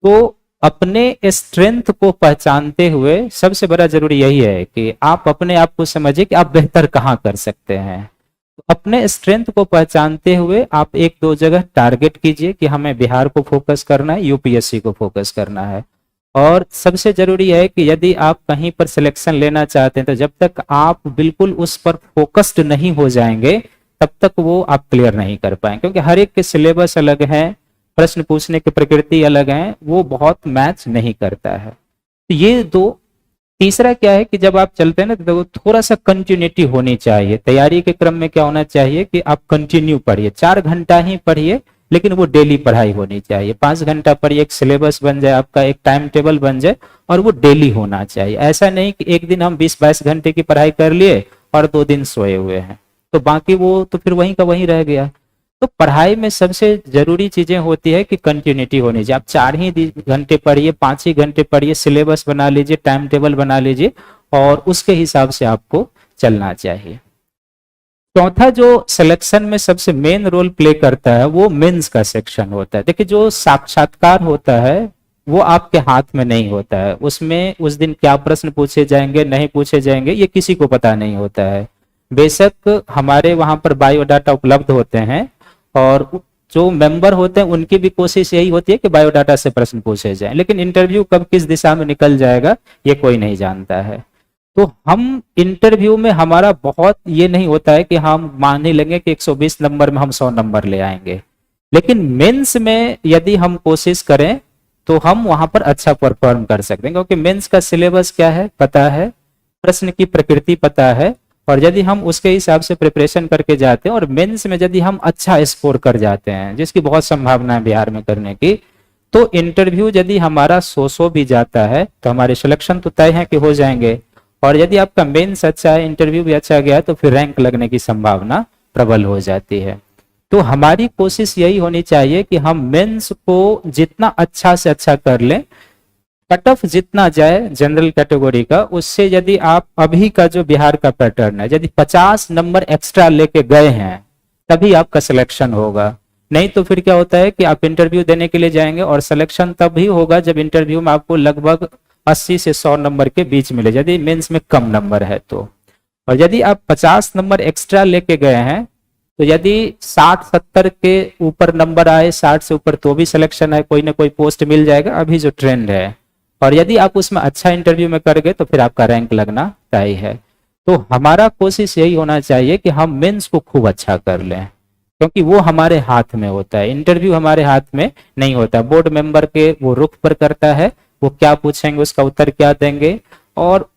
तो अपने स्ट्रेंथ को पहचानते हुए सबसे बड़ा जरूरी यही है कि आप अपने आप को समझिए कि आप बेहतर कहाँ कर सकते हैं। तो अपने स्ट्रेंथ को पहचानते हुए आप 1-2 जगह टारगेट कीजिए कि हमें बिहार को फोकस करना है, यूपीएससी को फोकस करना है। और सबसे जरूरी है कि यदि आप कहीं पर सिलेक्शन लेना चाहते हैं तो जब तक आप बिल्कुल उस पर फोकस्ड नहीं हो जाएंगे तब तक वो आप क्लियर नहीं कर पाएंगे, क्योंकि हर एक के सिलेबस अलग है, प्रश्न पूछने की प्रकृति अलग है, वो बहुत मैच नहीं करता है। तो ये दो। तीसरा क्या है कि जब आप चलते हैं ना तो थोड़ा सा कंटिन्यूटी होनी चाहिए। तैयारी के क्रम में क्या होना चाहिए कि आप कंटिन्यू पढ़िए, 4 घंटा ही पढ़िए, लेकिन वो डेली पढ़ाई होनी चाहिए। 5 घंटा पढ़िए, एक सिलेबस बन जाए आपका, एक टाइम टेबल बन जाए, और वो डेली होना चाहिए। ऐसा नहीं कि एक दिन हम 20-22 घंटे की पढ़ाई कर लिए और 2 दिन सोए हुए हैं, तो बाकी वो तो फिर वहीं का वहीं रह गया। तो पढ़ाई में सबसे जरूरी चीजें होती है कि कंटिन्यूटी होनी चाहिए। आप 4 ही घंटे पढ़िए, 5 ही घंटे पढ़िए, सिलेबस बना लीजिए, टाइम टेबल बना लीजिए, और उसके हिसाब से आपको चलना चाहिए। चौथा जो सिलेक्शन में सबसे मेन रोल प्ले करता है वो मेंस का सेक्शन होता है। देखिए, जो साक्षात्कार होता है वो आपके हाथ में नहीं होता है। उसमें उस दिन क्या प्रश्न पूछे जाएंगे, नहीं पूछे जाएंगे, ये किसी को पता नहीं होता है। बेशक हमारे वहां पर बायोडाटा उपलब्ध होते हैं और जो मेंबर होते हैं उनकी भी कोशिश यही होती है कि बायोडाटा से प्रश्न पूछे जाएं, लेकिन इंटरव्यू कब किस दिशा में निकल जाएगा ये कोई नहीं जानता है। तो हम इंटरव्यू में हमारा बहुत ये नहीं होता है कि हम मानने लगे कि 120 नंबर में हम 100 नंबर ले आएंगे, लेकिन मेंस में यदि हम कोशिश करें तो हम वहां पर अच्छा परफॉर्म कर सकते हैं, क्योंकि मेंस का सिलेबस क्या है पता है, प्रश्न की प्रकृति पता है, और यदि हम उसके हिसाब से प्रिपरेशन करके जाते हैं और मेंस में यदि हम अच्छा स्कोर कर जाते हैं, जिसकी बहुत संभावना है बिहार में करने की, तो इंटरव्यू यदि हमारा 100 भी जाता है तो हमारे सिलेक्शन तो तय है कि हो जाएंगे। और यदि आपका मेंस अच्छा है, इंटरव्यू भी अच्छा गया, तो फिर रैंक लगने की संभावना प्रबल हो जाती है। तो हमारी कोशिश यही होनी चाहिए कि हम मेंस को जितना अच्छा से अच्छा कर लें, कट ऑफ जितना जाए जनरल कैटेगरी का, उससे यदि आप अभी का जो बिहार का पैटर्न है, यदि 50 नंबर एक्स्ट्रा लेके गए हैं तभी आपका सिलेक्शन होगा। नहीं तो फिर क्या होता है कि आप इंटरव्यू देने के लिए जाएंगे और सिलेक्शन तभी होगा जब इंटरव्यू में आपको लगभग 80 से 100 नंबर के बीच मिले, यदि मेंस में कम नंबर है तो। और यदि आप 50 नंबर एक्स्ट्रा लेके गए हैं तो यदि 60-70 के ऊपर नंबर आए, 60 से ऊपर, तो भी सिलेक्शन है, कोई ना कोई पोस्ट मिल जाएगा, अभी जो ट्रेंड है। और यदि आप उसमें अच्छा इंटरव्यू में कर गए तो फिर आपका रैंक लगना तय है। तो हमारा कोशिश यही होना चाहिए कि हम मेंस को खूब अच्छा कर लें, क्योंकि वो हमारे हाथ में होता है, इंटरव्यू हमारे हाथ में नहीं होता। बोर्ड मेंबर के वो रुख पर करता है, वो क्या पूछेंगे उसका उत्तर क्या देंगे, और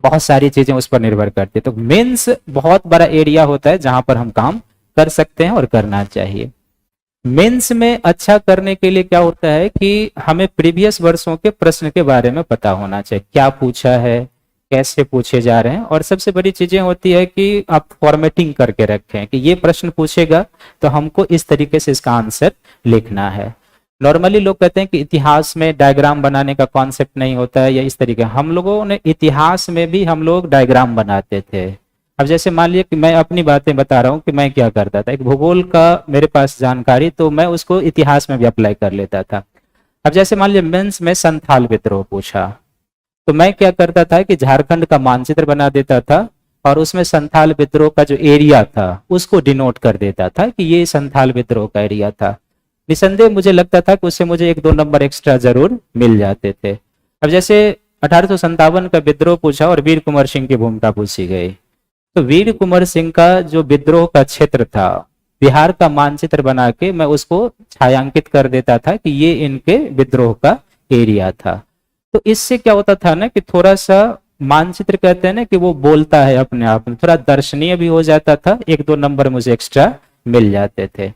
बहुत सारी चीजें उस पर निर्भर करती है। तो मेंस बहुत बड़ा एरिया होता है जहां पर हम काम कर सकते हैं और करना चाहिए। मेंस में अच्छा करने के लिए क्या होता है कि हमें प्रीवियस वर्षों के प्रश्न के बारे में पता होना चाहिए, क्या पूछा है, कैसे पूछे जा रहे हैं। और सबसे बड़ी चीजें होती है कि आप फॉर्मेटिंग करके रखें कि ये प्रश्न पूछेगा तो हमको इस तरीके से इसका आंसर लिखना है। नॉर्मली लोग कहते हैं कि इतिहास में डायग्राम बनाने का कॉन्सेप्ट नहीं होता है या इस तरीके, हम लोगों ने इतिहास में भी हम लोग डायग्राम बनाते थे। अब जैसे मान लिया कि मैं अपनी बातें बता रहा हूँ कि मैं क्या करता था, एक भूगोल का मेरे पास जानकारी, तो मैं उसको इतिहास में भी अप्लाई कर लेता था। अब जैसे मान लिया मेंस में संथाल विद्रोह पूछा, तो मैं क्या करता था कि झारखंड का मानचित्र बना देता था और उसमें संथाल विद्रोह का जो एरिया था उसको डिनोट कर देता था कि ये संथाल विद्रोह का एरिया था। निसंदेह मुझे लगता था कि उससे मुझे 1-2 नंबर एक्स्ट्रा जरूर मिल जाते थे। अब जैसे 1857 का विद्रोह पूछा और वीर कुंवर सिंह की भूमिका पूछी गई, तो वीर कुंवर सिंह का जो विद्रोह का क्षेत्र था, बिहार का मानचित्र बना के मैं उसको छायांकित कर देता था कि ये इनके विद्रोह का एरिया था। तो इससे क्या होता था ना कि थोड़ा सा मानचित्र कहते हैं ना कि वो बोलता है अपने आप में, थोड़ा दर्शनीय भी हो जाता था, 1-2 नंबर मुझे एक्स्ट्रा मिल जाते थे।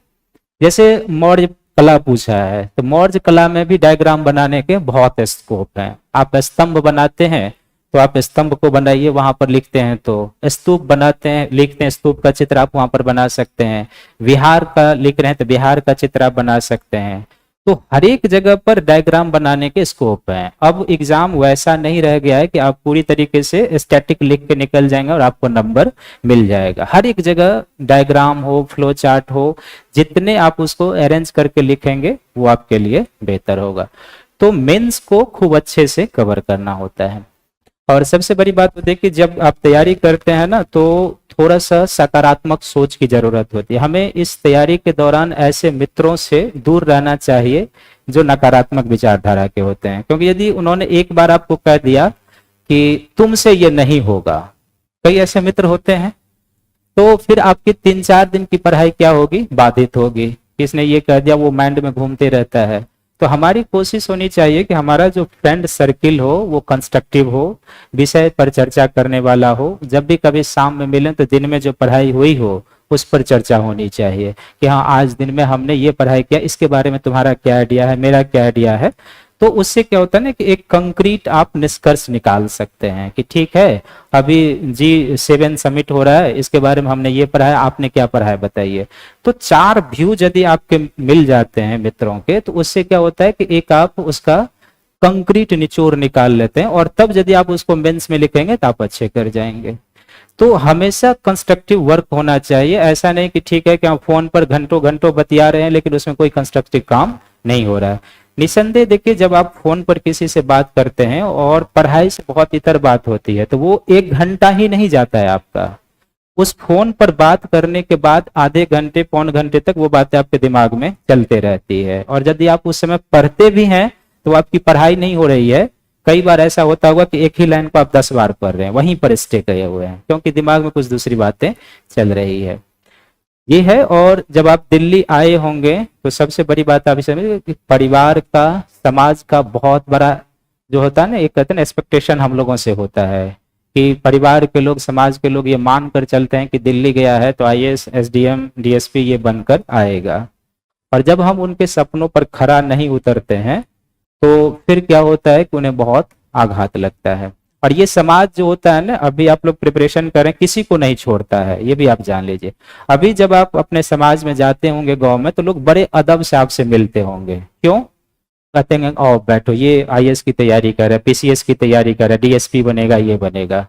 जैसे मौर्य कला पूछा है, तो मौर्य कला में भी डायग्राम बनाने के बहुत स्कोप हैं। आप स्तंभ बनाते हैं तो आप स्तंभ को बनाइए, वहां पर लिखते हैं, तो स्तूप बनाते हैं, लिखते हैं, स्तूप का चित्र आप वहां पर बना सकते हैं। विहार का लिख रहे हैं तो विहार का चित्र आप बना सकते हैं। तो हर एक जगह पर डायग्राम बनाने के स्कोप हैं। अब एग्जाम वैसा नहीं रह गया है कि आप पूरी तरीके से स्टैटिक लिख के निकल जाएंगे और आपको नंबर मिल जाएगा। हर एक जगह डायग्राम हो, फ्लो चार्ट हो, जितने आप उसको अरेंज करके लिखेंगे वो आपके लिए बेहतर होगा। तो मेंस को खूब अच्छे से कवर करना होता है। और सबसे बड़ी बात होती है कि जब आप तैयारी करते हैं ना, तो थोड़ा सा सकारात्मक सोच की जरूरत होती है। हमें इस तैयारी के दौरान ऐसे मित्रों से दूर रहना चाहिए जो नकारात्मक विचारधारा के होते हैं, क्योंकि यदि उन्होंने एक बार आपको कह दिया कि तुमसे ये नहीं होगा, कई ऐसे मित्र होते हैं, तो फिर आपकी 3-4 दिन की पढ़ाई क्या होगी, बाधित होगी। किसने ये कह दिया, वो माइंड में घूमते रहता है। तो हमारी कोशिश होनी चाहिए कि हमारा जो फ्रेंड सर्किल हो वो कंस्ट्रक्टिव हो, विषय पर चर्चा करने वाला हो। जब भी कभी शाम में मिलें तो दिन में जो पढ़ाई हुई हो उस पर चर्चा होनी चाहिए कि हाँ आज दिन में हमने ये पढ़ाई किया, इसके बारे में तुम्हारा क्या आइडिया है, मेरा क्या आइडिया है। तो उससे क्या होता है ना कि एक कंक्रीट आप निष्कर्ष निकाल सकते हैं कि ठीक है अभी G7 समिट हो रहा है, इसके बारे में हमने ये पढ़ा है, आपने क्या पढ़ा है बताइए। तो 4 व्यू यदि आपके मिल जाते हैं मित्रों के, तो उससे क्या होता है कि एक आप उसका कंक्रीट निचोड़ निकाल लेते हैं, और तब यदि आप उसको मेंस में लिखेंगे तो आप अच्छे कर जाएंगे। तो हमेशा कंस्ट्रक्टिव वर्क होना चाहिए। ऐसा नहीं कि ठीक है कि हम फोन पर घंटों घंटों बतिया रहे हैं लेकिन उसमें कोई कंस्ट्रक्टिव काम नहीं हो रहा है। निसंदेह देखिए, जब आप फोन पर किसी से बात करते हैं और पढ़ाई से बहुत इतर बात होती है, तो वो 1 घंटा ही नहीं जाता है आपका। उस फोन पर बात करने के बाद आधे घंटे, पौन घंटे तक वो बातें आपके दिमाग में चलते रहती है। और यदि आप उस समय पढ़ते भी हैं तो आपकी पढ़ाई नहीं हो रही है। कई बार ऐसा होता होगा कि एक ही लाइन को आप 10 बार पढ़ रहे हैं, वहीं पर स्टे गए हुए हैं, क्योंकि दिमाग में कुछ दूसरी बातें चल रही है। ये है। और जब आप दिल्ली आए होंगे तो सबसे बड़ी बात आप समझिए कि परिवार का, समाज का बहुत बड़ा जो होता है ना, एक कहते हैं एक्सपेक्टेशन हम लोगों से होता है कि परिवार के लोग, समाज के लोग ये मान कर चलते हैं कि दिल्ली गया है तो IAS, SDM, DSP ये बनकर आएगा। और जब हम उनके सपनों पर खरा नहीं उतरते हैं तो फिर क्या होता है कि उन्हें बहुत आघात लगता है। और ये समाज जो होता है ना, अभी आप लोग प्रिपरेशन करें, किसी को नहीं छोड़ता है, ये भी आप जान लीजिए। अभी जब आप अपने समाज में जाते होंगे गांव में, तो लोग बड़े अदब से आपसे मिलते होंगे। क्यों? कहते हैं आओ बैठो, ये IAS की तैयारी कर रहा है, PCS की तैयारी कर रहा है, DSP बनेगा, ये बनेगा।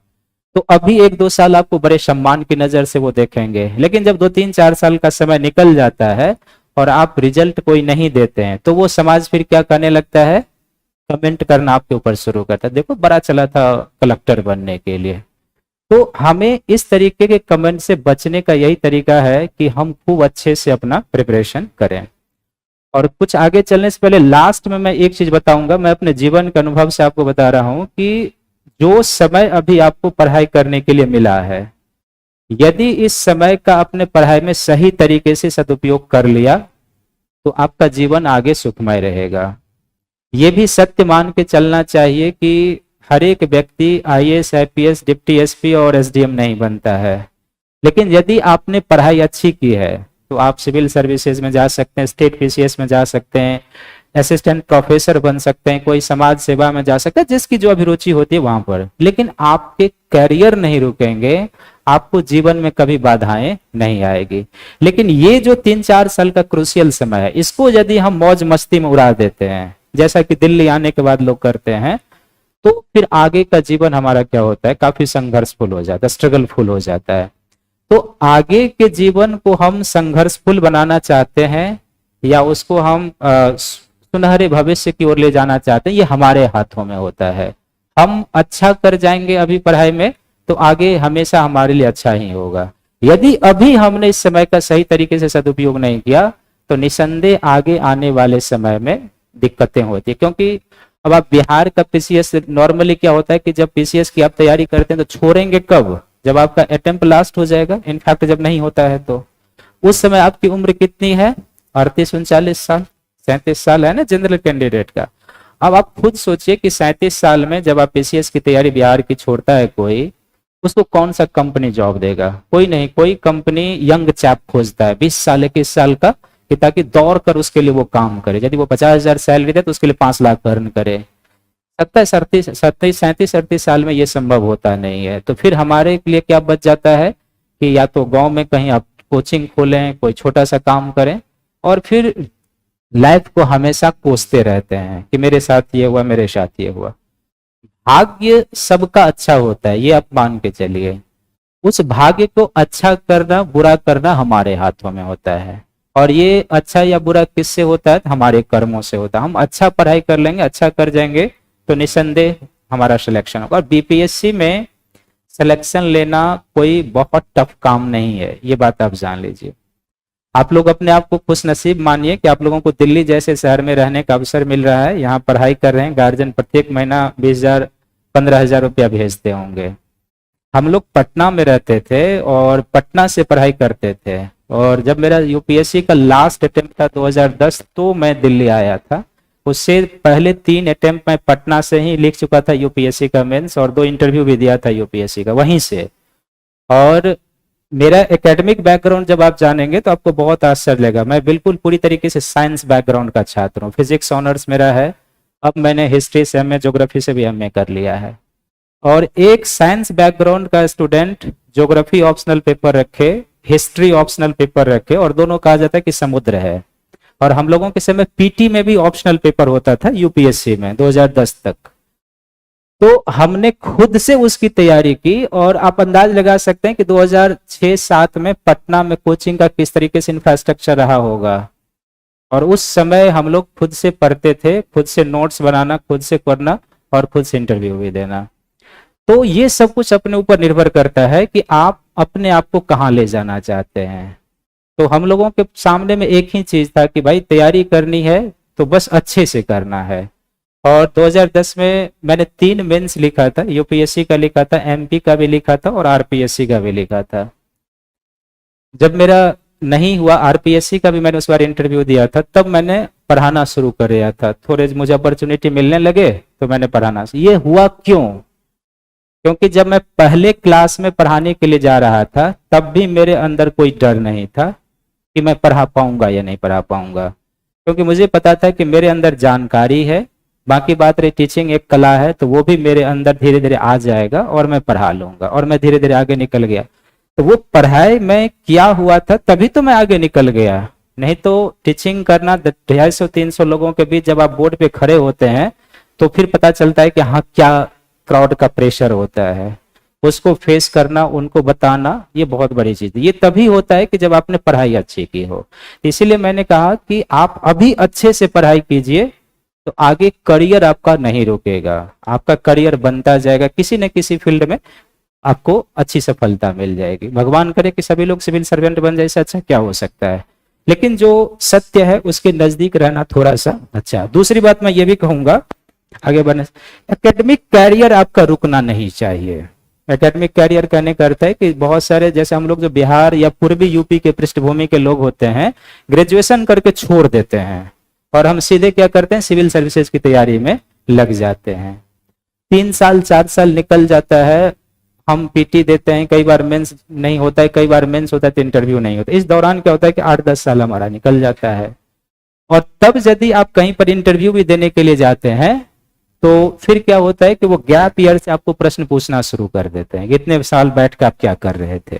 तो अभी 1-2 साल आपको बड़े सम्मान की नजर से वो देखेंगे, लेकिन जब 2-3-4 साल का समय निकल जाता है और आप रिजल्ट कोई नहीं देते हैं, तो वो समाज फिर क्या करने लगता है, कमेंट करना आपके ऊपर शुरू करता है, देखो बड़ा चला था कलेक्टर बनने के लिए। तो हमें इस तरीके के कमेंट से बचने का यही तरीका है कि हम खूब अच्छे से अपना प्रिपरेशन करें। और कुछ आगे चलने से पहले लास्ट में मैं एक चीज बताऊंगा, मैं अपने जीवन के अनुभव से आपको बता रहा हूं कि जो समय अभी आपको पढ़ाई करने के लिए मिला है, यदि इस समय का अपने पढ़ाई में सही तरीके से सदुपयोग कर लिया तो आपका जीवन आगे सुखमय रहेगा। ये भी सत्य मान के चलना चाहिए कि हर एक व्यक्ति IAS, IPS, डिप्टी SP और SDM नहीं बनता है, लेकिन यदि आपने पढ़ाई अच्छी की है तो आप सिविल सर्विसेज में जा सकते हैं, स्टेट PCS में जा सकते हैं, असिस्टेंट प्रोफेसर बन सकते हैं, कोई समाज सेवा में जा सकता है, जिसकी जो अभिरुचि होती है वहां पर। लेकिन आपके करियर नहीं रुकेंगे, आपको जीवन में कभी बाधाएं नहीं आएगी। लेकिन ये जो 3-4 साल का क्रूशियल समय है, इसको यदि हम मौज मस्ती में उड़ा देते हैं, जैसा कि दिल्ली आने के बाद लोग करते हैं, तो फिर आगे का जीवन हमारा क्या होता है, काफी संघर्षफुल हो जाता है, स्ट्रगलफुल हो जाता है। तो आगे के जीवन को हम संघर्षफुल बनाना चाहते हैं या उसको हम सुनहरे भविष्य की ओर ले जाना चाहते हैं, ये हमारे हाथों में होता है। हम अच्छा कर जाएंगे अभी पढ़ाई में तो आगे हमेशा हमारे लिए अच्छा ही होगा। यदि अभी हमने इस समय का सही तरीके से सदुपयोग नहीं किया तो निसंदेह आगे आने वाले समय में दिक्कतें होती है। क्योंकि अब आप बिहार का पीसीएस, नॉर्मली क्या होता है कि जब पीसीएस की आप तैयारी करते हैं तो छोड़ेंगे कब, जब आपका अटेम्प्ट लास्ट हो जाएगा। इनफैक्ट जब नहीं होता है तो उस समय आपकी उम्र कितनी है, 38-39 साल, 37 साल है ना जनरल कैंडिडेट का। अब आप खुद सोचिए कि 37 साल में जब आप पीसीएस की तैयारी बिहार की छोड़ता है कोई, उसको कौन सा कंपनी जॉब देगा? कोई नहीं। कोई कंपनी यंग चैप खोजता है 20 साल 21 साल का, कि ताकि दौड़ कर उसके लिए वो काम करे। यदि वो 50,000 सैलरी दे तो उसके लिए 5 लाख अर्न करे। 37-38 साल में ये संभव होता नहीं है। तो फिर हमारे लिए क्या बच जाता है कि या तो गांव में कहीं आप कोचिंग खोलें, कोई छोटा सा काम करें, और फिर लाइफ को हमेशा कोसते रहते हैं कि मेरे साथ ये हुआ, मेरे साथ ये हुआ। भाग्य सबका अच्छा होता है, ये आप मान के चलिए। उस भाग्य को अच्छा करना बुरा करना हमारे हाथों में होता है। और ये अच्छा या बुरा किससे होता है? हमारे कर्मों से होता है। हम अच्छा पढ़ाई कर लेंगे, अच्छा कर जाएंगे तो निसंदेह हमारा सिलेक्शन होगा। और बीपीएससी में सिलेक्शन लेना कोई बहुत टफ काम नहीं है, ये बात आप जान लीजिए। आप लोग अपने आप को खुश नसीब मानिए कि आप लोगों को दिल्ली जैसे शहर में रहने का अवसर मिल रहा है। यहाँ पढ़ाई कर रहे हैं, गार्जियन प्रत्येक महीना 20,000 15,000 रुपया भेजते होंगे। हम लोग पटना में रहते थे और पटना से पढ़ाई करते थे। और जब मेरा यूपीएससी का लास्ट अटेम्प्ट था 2010, तो मैं दिल्ली आया था। उससे पहले 3 अटेम्प्ट मैं पटना से ही लिख चुका था यूपीएससी का मेंस, और 2 इंटरव्यू भी दिया था यूपीएससी का वहीं से। और मेरा एकेडमिक बैकग्राउंड जब आप जानेंगे तो आपको बहुत आश्चर्य लगेगा। मैं बिल्कुल पूरी तरीके से साइंस बैकग्राउंड का छात्र हूँ। फिजिक्स ऑनर्स मेरा है। अब मैंने हिस्ट्री से एमए, ज्योग्राफी से भी एमए कर लिया है। और एक साइंस बैकग्राउंड का स्टूडेंट ज्योग्राफी ऑप्शनल पेपर रखे, हिस्ट्री ऑप्शनल पेपर रखे, और दोनों कहा जाता है कि समुद्र है। और हम लोगों के समय पीटी में भी ऑप्शनल पेपर होता था यूपीएससी में 2010 तक। तो हमने खुद से उसकी तैयारी की, और आप अंदाज लगा सकते हैं कि 2006-07 में पटना में कोचिंग का किस तरीके से इंफ्रास्ट्रक्चर रहा होगा। और उस समय हम लोग खुद से पढ़ते थे, खुद से नोट्स बनाना, खुद से करना, और खुद से इंटरव्यू भी देना। तो ये सब कुछ अपने ऊपर निर्भर करता है कि आप अपने आप को कहाँ ले जाना चाहते हैं। तो हम लोगों के सामने में एक ही चीज था कि भाई तैयारी करनी है तो बस अच्छे से करना है। और 2010 में मैंने 3 मेंस लिखा था, यूपीएससी का लिखा था, एमपी का भी लिखा था, और आरपीएससी का भी लिखा था। जब मेरा नहीं हुआ आरपीएससी का भी, मैंने उस बार इंटरव्यू दिया था, तब मैंने पढ़ाना शुरू कर दिया था। थोड़े मुझे अपॉर्चुनिटी मिलने लगे तो मैंने पढ़ाना। ये हुआ क्यों? क्योंकि जब मैं पहले क्लास में पढ़ाने के लिए जा रहा था तब भी मेरे अंदर कोई डर नहीं था कि मैं पढ़ा पाऊंगा या नहीं पढ़ा पाऊंगा, क्योंकि मुझे पता था कि मेरे अंदर जानकारी है। बाकी बात रही टीचिंग एक कला है, तो वो भी मेरे अंदर धीरे धीरे आ जाएगा और मैं पढ़ा लूंगा। और मैं धीरे धीरे आगे निकल गया। तो वो पढ़ाई में किया हुआ था तभी तो मैं आगे निकल गया। नहीं तो टीचिंग करना 250-300 लोगों के बीच जब आप बोर्ड पे खड़े होते हैं तो फिर पता चलता है कि हाँ क्या क्राउड का प्रेशर होता है, उसको फेस करना, उनको बताना, ये बहुत बड़ी चीज है। ये तभी होता है कि जब आपने पढ़ाई अच्छी की हो। इसीलिए मैंने कहा कि आप अभी अच्छे से पढ़ाई कीजिए तो आगे करियर आपका नहीं रुकेगा, आपका करियर बनता जाएगा, किसी न किसी फील्ड में आपको अच्छी सफलता मिल जाएगी। भगवान करे कि सभी लोग सिविल सर्वेंट बन जाए, इससे अच्छा क्या हो सकता है। लेकिन जो सत्य है उसके नजदीक रहना थोड़ा सा अच्छा। दूसरी बात मैं ये भी कहूंगा आगे बढ़ने, एकेडमिक कैरियर आपका रुकना नहीं चाहिए। एकेडमिक कैरियर कहने का अर्थ है कि बहुत सारे जैसे हम लोग जो बिहार या पूर्वी यूपी के पृष्ठभूमि के लोग होते हैं, ग्रेजुएशन करके छोड़ देते हैं और हम सीधे क्या करते हैं, सिविल सर्विसेज की तैयारी में लग जाते हैं। 3 साल 4 साल निकल जाता है, हम पीटी देते हैं, कई बार मेंस नहीं होता है, कई बार मेंस होता है तो इंटरव्यू नहीं होता। इस दौरान क्या होता है कि 8-10 साल हमारा निकल जाता है। और तब यदि आप कहीं पर इंटरव्यू भी देने के लिए जाते हैं तो फिर क्या होता है कि वो गैप ईयर से आपको प्रश्न पूछना शुरू कर देते हैं, इतने साल बैठ कर आप क्या कर रहे थे।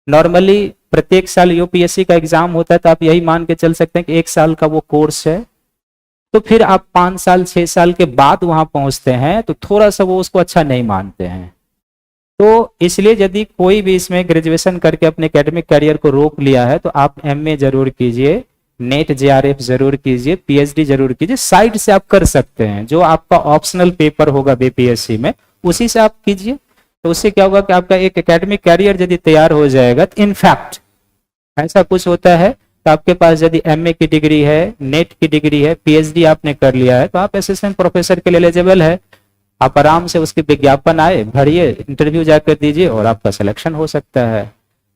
नॉर्मली प्रत्येक साल यूपीएससी का एग्जाम होता है तो आप यही मान के चल सकते हैं कि 1 साल का वो कोर्स है, तो फिर आप 5 साल 6 साल के बाद वहां पहुंचते हैं तो थोड़ा सा वो उसको अच्छा नहीं मानते हैं। तो इसलिए यदि कोई भी इसमें ग्रेजुएशन करके अपने एकेडमिक करियर को रोक लिया है तो आप एमए जरूर कीजिए, नेट जेआरएफ जरूर कीजिए, पीएचडी जरूर कीजिए, साइड से आप कर सकते हैं, जो आपका ऑप्शनल पेपर होगा बीपीएससी में उसी से आप कीजिए। तो उससे क्या होगा कि आपका एक एकेडमिक कैरियर यदि तैयार हो जाएगा तो इनफैक्ट ऐसा कुछ होता है तो आपके पास यदि एमए की डिग्री है, नेट की डिग्री है, पीएचडी आपने कर लिया है तो आप असिस्टेंट प्रोफेसर के लिए एलिजिबल है। आप आराम से उसके विज्ञापन आए भरिए, इंटरव्यू जाकर दीजिए और आपका सिलेक्शन हो सकता है।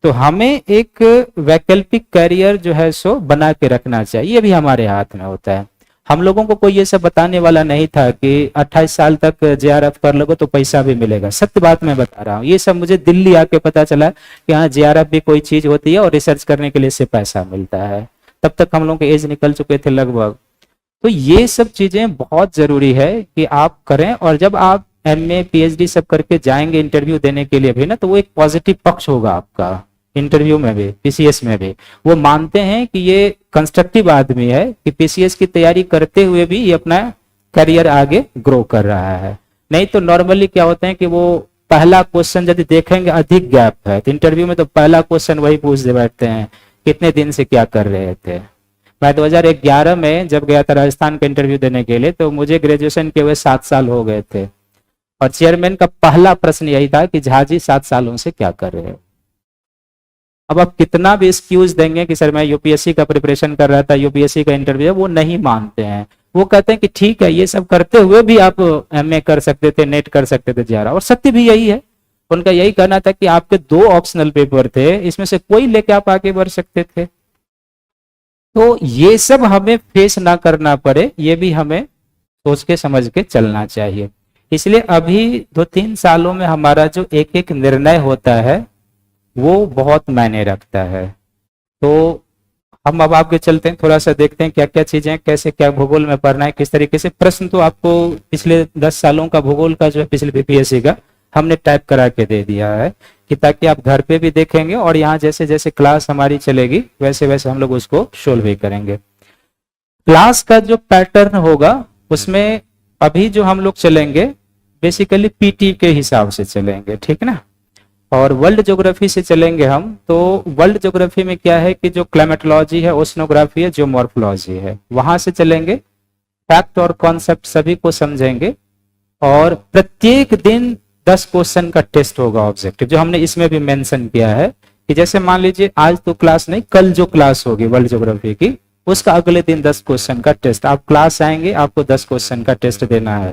तो हमें एक वैकल्पिक करियर जो है सो बना के रखना चाहिए, ये भी हमारे हाथ में होता है। हम लोगों को कोई ये सब बताने वाला नहीं था कि 28 साल तक जेआरएफ कर लोगे तो पैसा भी मिलेगा। सत्य बात मैं बता रहा हूँ, ये सब मुझे दिल्ली आके पता चला कि हाँ जेआरएफ भी कोई चीज होती है और रिसर्च करने के लिए इससे पैसा मिलता है। तब तक हम लोगों के एज निकल चुके थे लगभग। तो ये सब चीजें बहुत जरूरी है कि आप करें, और जब आप एमए पीएचडी सब करके जाएंगे इंटरव्यू देने के लिए भी ना, तो वो एक पॉजिटिव पक्ष होगा आपका इंटरव्यू में भी, पीसीएस में भी। वो मानते हैं कि ये कंस्ट्रक्टिव आदमी है कि पीसीएस की तैयारी करते हुए भी ये अपना करियर आगे ग्रो कर रहा है। नहीं तो नॉर्मली क्या होता है कि वो पहला क्वेश्चन यदि देखेंगे अधिक गैप है तो इंटरव्यू में तो पहला क्वेश्चन वही पूछ दे बैठते हैं, कितने दिन से क्या कर रहे थे। मैं 2011 में जब गया था राजस्थान का इंटरव्यू देने के लिए तो मुझे ग्रेजुएशन के हुए 7 साल हो गए थे, और चेयरमैन का पहला प्रश्न यही था कि झा जी 7 सालों से क्या कर रहे हो। अब आप कितना भी एक्सक्यूज देंगे कि सर मैं यूपीएससी का प्रिपरेशन कर रहा था, यूपीएससी का इंटरव्यू, वो नहीं मानते हैं। वो कहते हैं कि ठीक है ये सब करते हुए भी आप एमए कर सकते थे, नेट कर सकते थे जेआरएफ, और सत्य भी यही है। उनका यही कहना था कि आपके 2 ऑप्शनल पेपर थे, इसमें से कोई लेके आप आगे बढ़ सकते थे। तो ये सब हमें फेस ना करना पड़े, ये भी हमें सोच के समझ के चलना चाहिए। इसलिए अभी 2-3 सालों में हमारा जो एक एक निर्णय होता है वो बहुत मायने रखता है। तो हम अब आगे चलते हैं, थोड़ा सा देखते हैं क्या क्या चीजें, कैसे क्या भूगोल में पढ़ना है, किस तरीके से। प्रश्न तो आपको पिछले 10 सालों का भूगोल का जो है पिछले बीपीएससी का हमने टाइप करा के दे दिया है कि ताकि आप घर पे भी देखेंगे और यहाँ जैसे जैसे क्लास हमारी चलेगी वैसे वैसे हम लोग उसको सोल्व भी करेंगे। क्लास का जो पैटर्न होगा उसमें अभी जो हम लोग चलेंगे बेसिकली पीटी के हिसाब से चलेंगे, ठीक ना, और वर्ल्ड ज्योग्राफी से चलेंगे हम। तो वर्ल्ड ज्योग्राफी में क्या है कि जो क्लाइमेटोलॉजी है, ओशनोग्राफी है, जियोमॉर्फोलॉजी है, वहां से चलेंगे। फैक्ट और कॉन्सेप्ट सभी को समझेंगे, और प्रत्येक दिन 10 क्वेश्चन का टेस्ट होगा ऑब्जेक्टिव, जो हमने इसमें भी मेंशन किया है कि जैसे मान लीजिए आज तो क्लास नहीं, कल जो क्लास होगी वर्ल्ड ज्योग्राफी की उसका अगले दिन 10 क्वेश्चन का टेस्ट। आप क्लास आएंगे, आपको 10 क्वेश्चन का टेस्ट देना है।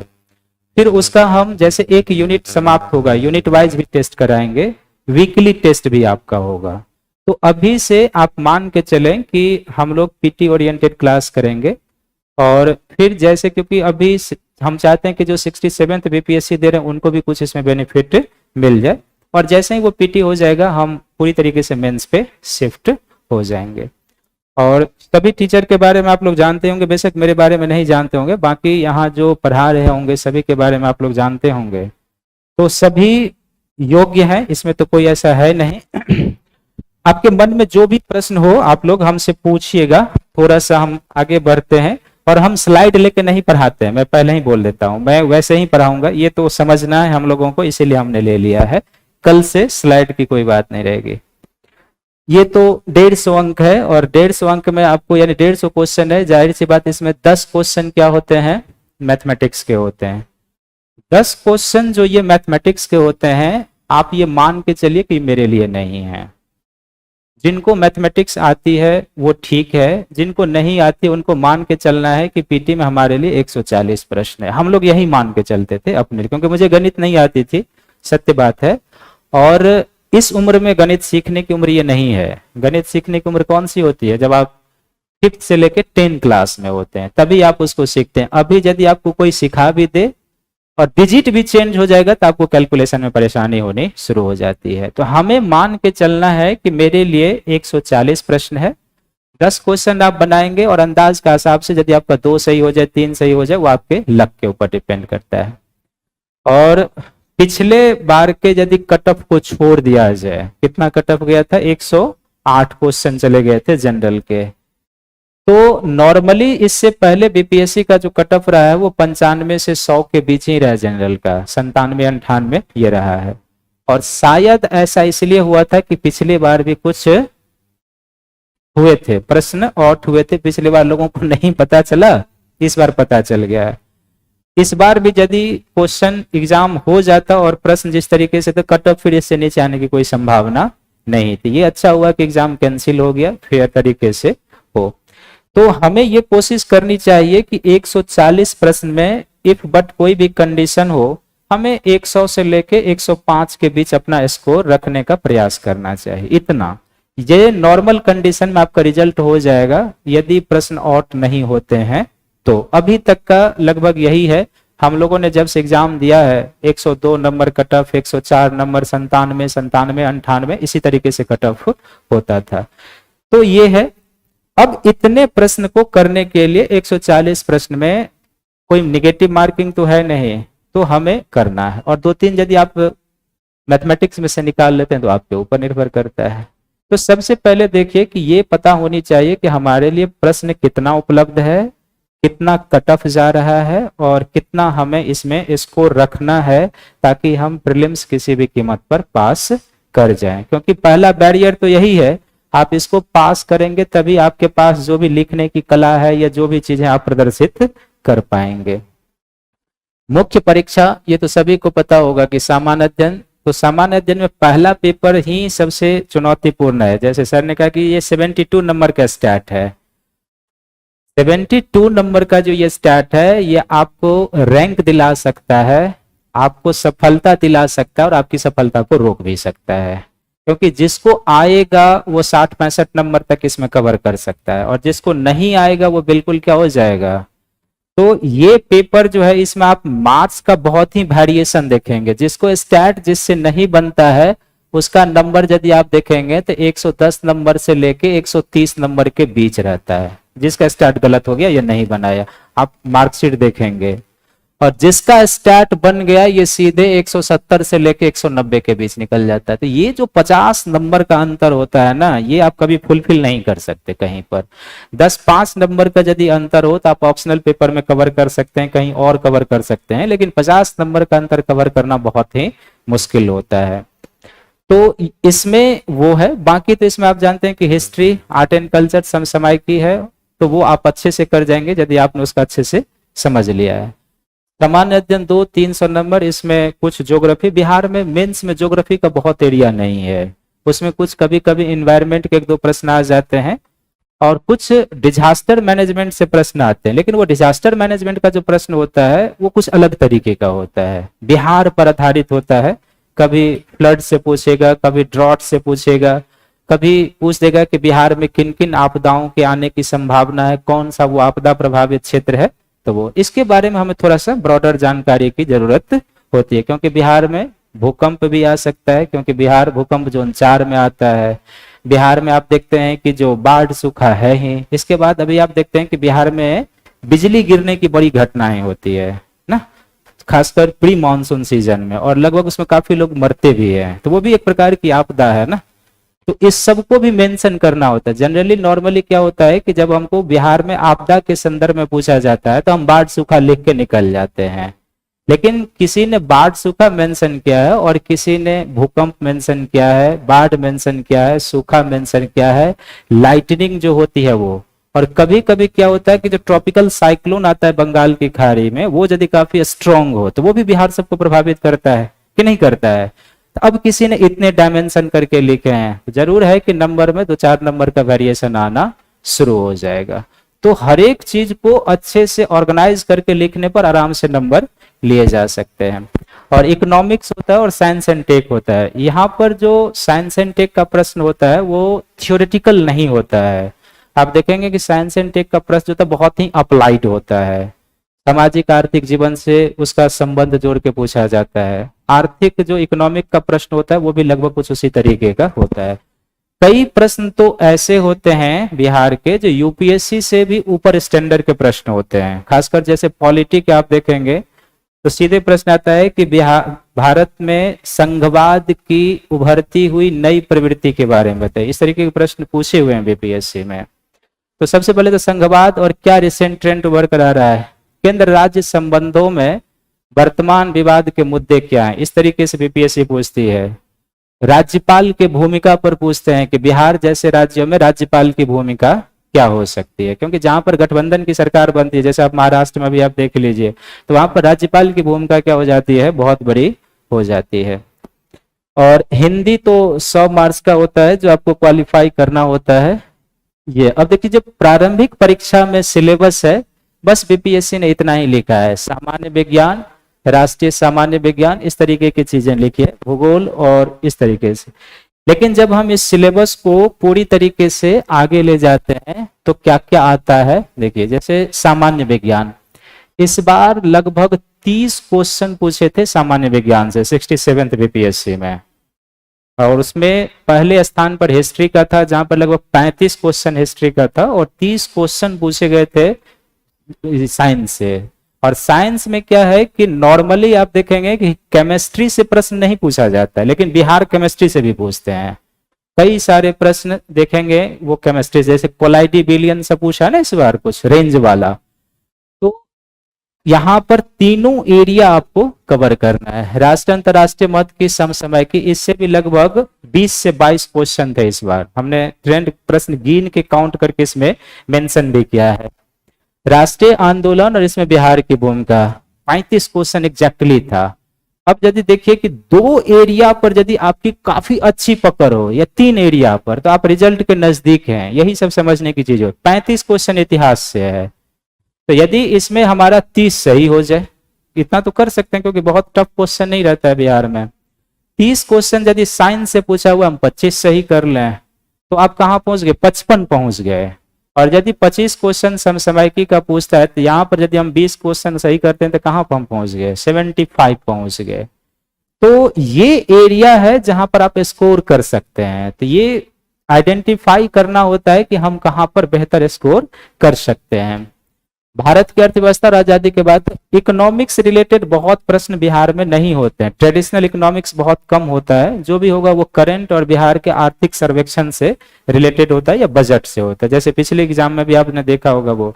फिर उसका हम जैसे एक यूनिट समाप्त होगा, यूनिट वाइज भी टेस्ट कराएंगे, वीकली टेस्ट भी आपका होगा। तो अभी से आप मान के चलें कि हम लोग पीटी ओरिएंटेड क्लास करेंगे, और फिर जैसे क्योंकि अभी हम चाहते हैं कि जो 67th बीपीएससी दे रहे हैं उनको भी कुछ इसमें बेनिफिट मिल जाए, और जैसे ही वो पीटी हो जाएगा हम पूरी तरीके से मेंस पे शिफ्ट हो जाएंगे। और सभी टीचर के बारे में आप लोग जानते होंगे, बेशक मेरे बारे में नहीं जानते होंगे, बाकी यहाँ जो पढ़ा रहे होंगे सभी के बारे में आप लोग जानते होंगे। तो सभी योग्य हैं, इसमें तो कोई ऐसा है नहीं। आपके मन में जो भी प्रश्न हो आप लोग हमसे पूछिएगा। थोड़ा सा हम आगे बढ़ते हैं, और हम स्लाइड लेके नहीं पढ़ाते हैं, मैं पहले ही बोल देता हूं, मैं वैसे ही पढ़ाऊंगा। ये तो समझना है हम लोगों को, इसीलिए हमने ले लिया है। कल से स्लाइड की कोई बात नहीं रहेगी। ये तो 150 अंक है, और 150 अंक में आपको यानी 150 क्वेश्चन है। जाहिर सी बात इसमें 10 क्वेश्चन क्या होते हैं, मैथमेटिक्स के होते हैं। 10 क्वेश्चन जो ये मैथमेटिक्स के होते हैं, आप ये मान के चलिए कि मेरे लिए नहीं है। जिनको मैथमेटिक्स आती है वो ठीक है, जिनको नहीं आती उनको मान के चलना है कि पीटी में हमारे लिए 140 प्रश्न है। हम लोग यही मान के चलते थे अपने लिए, क्योंकि मुझे गणित नहीं आती थी, सत्य बात है। और इस उम्र में गणित सीखने की उम्र ये नहीं है। गणित सीखने की उम्र कौन सी होती है, जब आप 5th से लेके 10 क्लास में होते हैं, तभी आप उसको सीखते हैं। अभी यदि आपको कोई सिखा भी दे और डिजिट भी चेंज हो जाएगा तो आपको कैलकुलेशन में परेशानी होनी शुरू हो जाती है। तो हमें मान के चलना है कि मेरे लिए 140 प्रश्न है, 10 क्वेश्चन आप बनाएंगे और अंदाज का हिसाब से यदि आपका 2 सही हो जाए, 3 सही हो जाए, वो आपके लक के ऊपर डिपेंड करता है। और पिछले बार के यदि कट ऑफ को छोड़ दिया जाए, कितना कट ऑफ गया था, 108 क्वेश्चन चले गए थे जनरल के। तो नॉर्मली इससे पहले बीपीएससी का जो कट ऑफ रहा है वो 95 से 100 के बीच ही रहा है जनरल का, 97 98 ये रहा है। और शायद ऐसा इसलिए हुआ था कि पिछली बार भी कुछ हुए थे प्रश्न और हुए थे, पिछली बार लोगों को नहीं पता चला, इस बार पता चल गया। इस बार भी यदि क्वेश्चन एग्जाम हो जाता और प्रश्न जिस तरीके से, तो कट ऑफ फिर इससे नीचे आने की कोई संभावना नहीं थी। ये अच्छा हुआ कि एग्जाम कैंसिल हो गया, फेयर तरीके से हो। तो हमें ये कोशिश करनी चाहिए कि 140 प्रश्न में इफ बट कोई भी कंडीशन हो, हमें 100 से लेके 105 के बीच अपना स्कोर रखने का प्रयास करना चाहिए। इतना ये नॉर्मल कंडीशन में आपका रिजल्ट हो जाएगा यदि प्रश्न आउट नहीं होते हैं। तो अभी तक का लगभग यही है। हम लोगों ने जब से एग्जाम दिया है 102 नंबर कट ऑफ, 104 नंबर, 97, 98, इसी तरीके से कट ऑफ होता था। तो ये है। अब इतने प्रश्न को करने के लिए 140 प्रश्न में कोई निगेटिव मार्किंग तो है नहीं, तो हमें करना है। और 2-3 यदि आप मैथमेटिक्स में से निकाल लेते हैं तो आपके ऊपर निर्भर करता है। तो सबसे पहले देखिए कि ये पता होनी चाहिए कि हमारे लिए प्रश्न कितना उपलब्ध है, कितना कट ऑफ जा रहा है और कितना हमें इसमें स्कोर रखना है, ताकि हम प्रीलिम्स किसी भी कीमत पर पास कर जाएं। क्योंकि पहला बैरियर तो यही है, आप इसको पास करेंगे तभी आपके पास जो भी लिखने की कला है या जो भी चीजें आप प्रदर्शित कर पाएंगे। मुख्य परीक्षा, ये तो सभी को पता होगा कि सामान्य अध्ययन, तो सामान्य अध्ययन में पहला पेपर ही सबसे चुनौतीपूर्ण है। जैसे सर ने कहा कि ये 72 नंबर का स्टैट है। 72 नंबर का जो ये स्टैट है, ये आपको रैंक दिला सकता है, आपको सफलता दिला सकता है और आपकी सफलता को रोक भी सकता है। क्योंकि जिसको आएगा वो 60-65 नंबर तक इसमें कवर कर सकता है, और जिसको नहीं आएगा वो बिल्कुल क्या हो जाएगा। तो ये पेपर जो है, इसमें आप मार्क्स का बहुत ही वेरिएशन देखेंगे। जिसको स्टैट जिससे नहीं बनता है उसका नंबर यदि आप देखेंगे तो 110 नंबर से लेके 130 नंबर के बीच रहता है। जिसका स्टैट गलत हो गया या नहीं बनाया, आप मार्कशीट देखेंगे। और जिसका स्टैट बन गया ये सीधे 170 से लेके 190 के बीच निकल जाता है। तो ये जो 50 नंबर का अंतर होता है ना, ये आप कभी फुलफिल नहीं कर सकते कहीं पर। 10-5 नंबर का यदि अंतर हो तो आप ऑप्शनल पेपर में कवर कर सकते हैं, कहीं और कवर कर सकते हैं, लेकिन 50 नंबर का अंतर कवर करना बहुत ही मुश्किल होता है। तो इसमें वो है। बाकी तो इसमें आप जानते हैं कि हिस्ट्री, आर्ट एंड कल्चर, समसामयिकी है, तो वो आप अच्छे से कर जाएंगे यदि आपने उसका अच्छे से समझ लिया है। सामान्य अध्ययन 200-300 नंबर, इसमें कुछ ज्योग्राफी, बिहार में मेंस में ज्योग्राफी का बहुत एरिया नहीं है, उसमें कुछ कभी कभी इन्वायरमेंट के 1-2 प्रश्न आ जाते हैं और कुछ डिजास्टर मैनेजमेंट से प्रश्न आते हैं। लेकिन वो डिजास्टर मैनेजमेंट का जो प्रश्न होता है वो कुछ अलग तरीके का होता है, बिहार पर आधारित होता है। कभी फ्लड से पूछेगा, कभी ड्रॉट से पूछेगा, कभी पूछ देगा कि बिहार में किन किन आपदाओं के आने की संभावना है, कौन सा वो आपदा प्रभावित क्षेत्र है। तो वो इसके बारे में हमें थोड़ा सा ब्रॉडर जानकारी की जरूरत होती है, क्योंकि बिहार में भूकंप भी आ सकता है, क्योंकि बिहार भूकंप जोन 4 में आता है। बिहार में आप देखते हैं कि जो बाढ़ सूखा है ही। इसके बाद अभी आप देखते हैं कि बिहार में बिजली गिरने की बड़ी घटनाएं होती है ना, खासकर प्री मानसून सीजन में, और लगभग उसमें काफी लोग मरते भी हैं। तो वो भी एक प्रकार की आपदा है ना। तो इस सब को भी मेंशन करना होता है। जनरली नॉर्मली क्या होता है कि जब हमको बिहार में आपदा के संदर्भ में पूछा जाता है तो हम बाढ़ सूखा लिख के निकल जाते हैं, लेकिन किसी ने बाढ़ सूखा मेंशन किया है और किसी ने भूकंप मेंशन किया है, बाढ़ मेंशन किया है, सूखा मेंशन किया है, लाइटनिंग जो होती है वो। और कभी कभी क्या होता है कि जो ट्रॉपिकल साइक्लोन आता है बंगाल की खाड़ी में, वो यदि काफी स्ट्रांग हो तो वो भी बिहार सबको प्रभावित करता है कि नहीं करता है। अब किसी ने इतने डायमेंशन करके लिखे हैं, जरूर है कि नंबर में 2-4 नंबर का वेरिएशन आना शुरू हो जाएगा। तो हर एक चीज को अच्छे से ऑर्गेनाइज करके लिखने पर आराम से नंबर लिए जा सकते हैं। और इकोनॉमिक्स होता है और साइंस एंड टेक होता है। यहाँ पर जो साइंस एंड टेक का प्रश्न होता है वो थियोरेटिकल नहीं होता है। आप देखेंगे कि साइंस एंड टेक का प्रश्न जो था बहुत ही अप्लाइड होता है, सामाजिक आर्थिक जीवन से उसका संबंध जोड़ के पूछा जाता है। आर्थिक जो इकोनॉमिक का प्रश्न होता है वो भी लगभग कुछ उसी तरीके का होता है। कई प्रश्न तो ऐसे होते हैं बिहार के जो यूपीएससी से भी ऊपर स्टैंडर्ड के प्रश्न होते हैं। खासकर जैसे पॉलिटी के आप देखेंगे तो सीधे प्रश्न आता है कि बिहार भारत में संघवाद की उभरती हुई नई प्रवृत्ति के बारे में बताइए। इस तरीके के प्रश्न पूछे हुए हैं बीपीएससी में। तो सबसे पहले तो संघवाद और क्या रिसेंट ट्रेंड उभर कर आ रहा है, केंद्र राज्य संबंधों में वर्तमान विवाद के मुद्दे क्या हैं, इस तरीके से बीपीएससी पूछती है। राज्यपाल की भूमिका पर पूछते हैं कि बिहार जैसे राज्यों में राज्यपाल की भूमिका क्या हो सकती है, क्योंकि जहां पर गठबंधन की सरकार बनती है, जैसे आप महाराष्ट्र में भी आप देख लीजिए, तो वहां पर राज्यपाल की भूमिका क्या हो जाती है, बहुत बड़ी हो जाती है। और हिंदी तो 100 मार्क्स का होता है जो आपको क्वालिफाई करना होता है। ये अब देखिए जो प्रारंभिक परीक्षा में सिलेबस है बस बीपीएससी ने इतना ही लिखा है, सामान्य विज्ञान, राष्ट्रीय सामान्य विज्ञान, इस तरीके की चीजें लिखी है, भूगोल और इस तरीके से। लेकिन जब हम इस सिलेबस को पूरी तरीके से आगे ले जाते हैं तो क्या क्या आता है देखिए। जैसे सामान्य विज्ञान, इस बार लगभग 30 क्वेश्चन पूछे थे सामान्य विज्ञान से 67th बीपीएससी में, और उसमें पहले स्थान पर हिस्ट्री का था जहां पर लगभग 35 क्वेश्चन हिस्ट्री का था, और 30 क्वेश्चन पूछे गए थे साइंस से। और साइंस में क्या है कि नॉर्मली आप देखेंगे कि केमिस्ट्री से प्रश्न नहीं पूछा जाता है, लेकिन बिहार केमिस्ट्री से भी पूछते हैं। कई सारे प्रश्न देखेंगे वो केमिस्ट्री से, जैसे कोलाइडी बिलियन से पूछा ना इस बार कुछ रेंज वाला। तो यहाँ पर तीनों एरिया आपको कवर करना है। राष्ट्रीय अंतरराष्ट्रीय मत की समसमय की, इससे भी लगभग 20 से 22 क्वेश्चन थे इस बार। हमने ट्रेंड प्रश्न गिन के काउंट करके इसमें मेंशन भी किया है। राष्ट्रीय आंदोलन और इसमें बिहार की भूमिका 35 क्वेश्चन एग्जैक्टली था। अब यदि देखिए कि 2 एरिया पर यदि आपकी काफी अच्छी पकड़ हो या 3 एरिया पर, तो आप रिजल्ट के नजदीक हैं। यही सब समझने की चीज हो। 35 क्वेश्चन इतिहास से है, तो यदि इसमें हमारा 30 सही हो जाए, इतना तो कर सकते हैं क्योंकि बहुत टफ क्वेश्चन नहीं रहता है बिहार में। 30 क्वेश्चन यदि साइंस से पूछा हुआ हम 25 सही कर लें तो आप कहाँ पहुंच गए, 55 पहुंच गए। और यदि 25 क्वेश्चन समसामयिकी का पूछता है तो यहाँ पर यदि हम 20 क्वेश्चन सही करते हैं तो कहाँ पर हम पहुंच गए, 75 पहुंच गए। तो ये एरिया है जहां पर आप स्कोर कर सकते हैं। तो ये आइडेंटिफाई करना होता है कि हम कहां पर बेहतर स्कोर कर सकते हैं। भारत की अर्थव्यवस्था और आजादी के बाद इकोनॉमिक्स रिलेटेड बहुत प्रश्न बिहार में नहीं होते हैं। ट्रेडिशनल इकोनॉमिक्स बहुत कम होता है, जो भी होगा वो करंट और बिहार के आर्थिक सर्वेक्षण से रिलेटेड होता है या बजट से होता है। जैसे पिछले एग्जाम में भी आपने देखा होगा वो।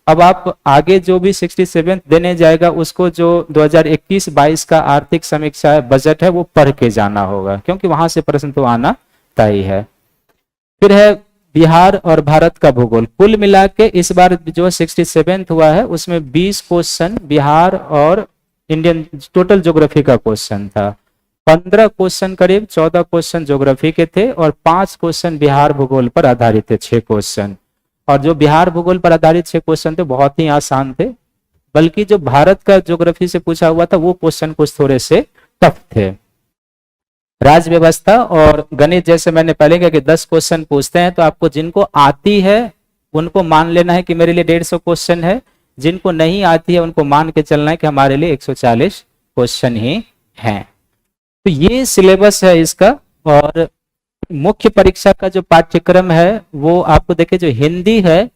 अब आप आगे जो भी 67 देने जाएगा उसको जो 2021-22 का आर्थिक समीक्षा है, बजट है, वो पढ़ के जाना होगा, क्योंकि वहां से प्रश्न तो आना तय है। फिर है बिहार और भारत का भूगोल। कुल मिला के इस बार जो 67 हुआ है उसमें 20 क्वेश्चन बिहार और इंडियन टोटल ज्योग्राफी का क्वेश्चन था। 15 क्वेश्चन करीब 14 क्वेश्चन ज्योग्राफी के थे और 5 क्वेश्चन बिहार भूगोल पर आधारित थे, 6 क्वेश्चन। और जो बिहार भूगोल पर आधारित 6 क्वेश्चन थे बहुत ही आसान थे, बल्कि जो भारत का ज्योग्राफी से पूछा हुआ था वो क्वेश्चन कुछ थोड़े से टफ थे। राज्य व्यवस्था और गणित जैसे मैंने पहले कहा कि 10 क्वेश्चन पूछते हैं, तो आपको जिनको आती है उनको मान लेना है कि मेरे लिए 150 क्वेश्चन है, जिनको नहीं आती है उनको मान के चलना है कि हमारे लिए 140 क्वेश्चन ही हैं। तो ये सिलेबस है इसका। और मुख्य परीक्षा का जो पाठ्यक्रम है वो आपको देखिए, जो हिंदी है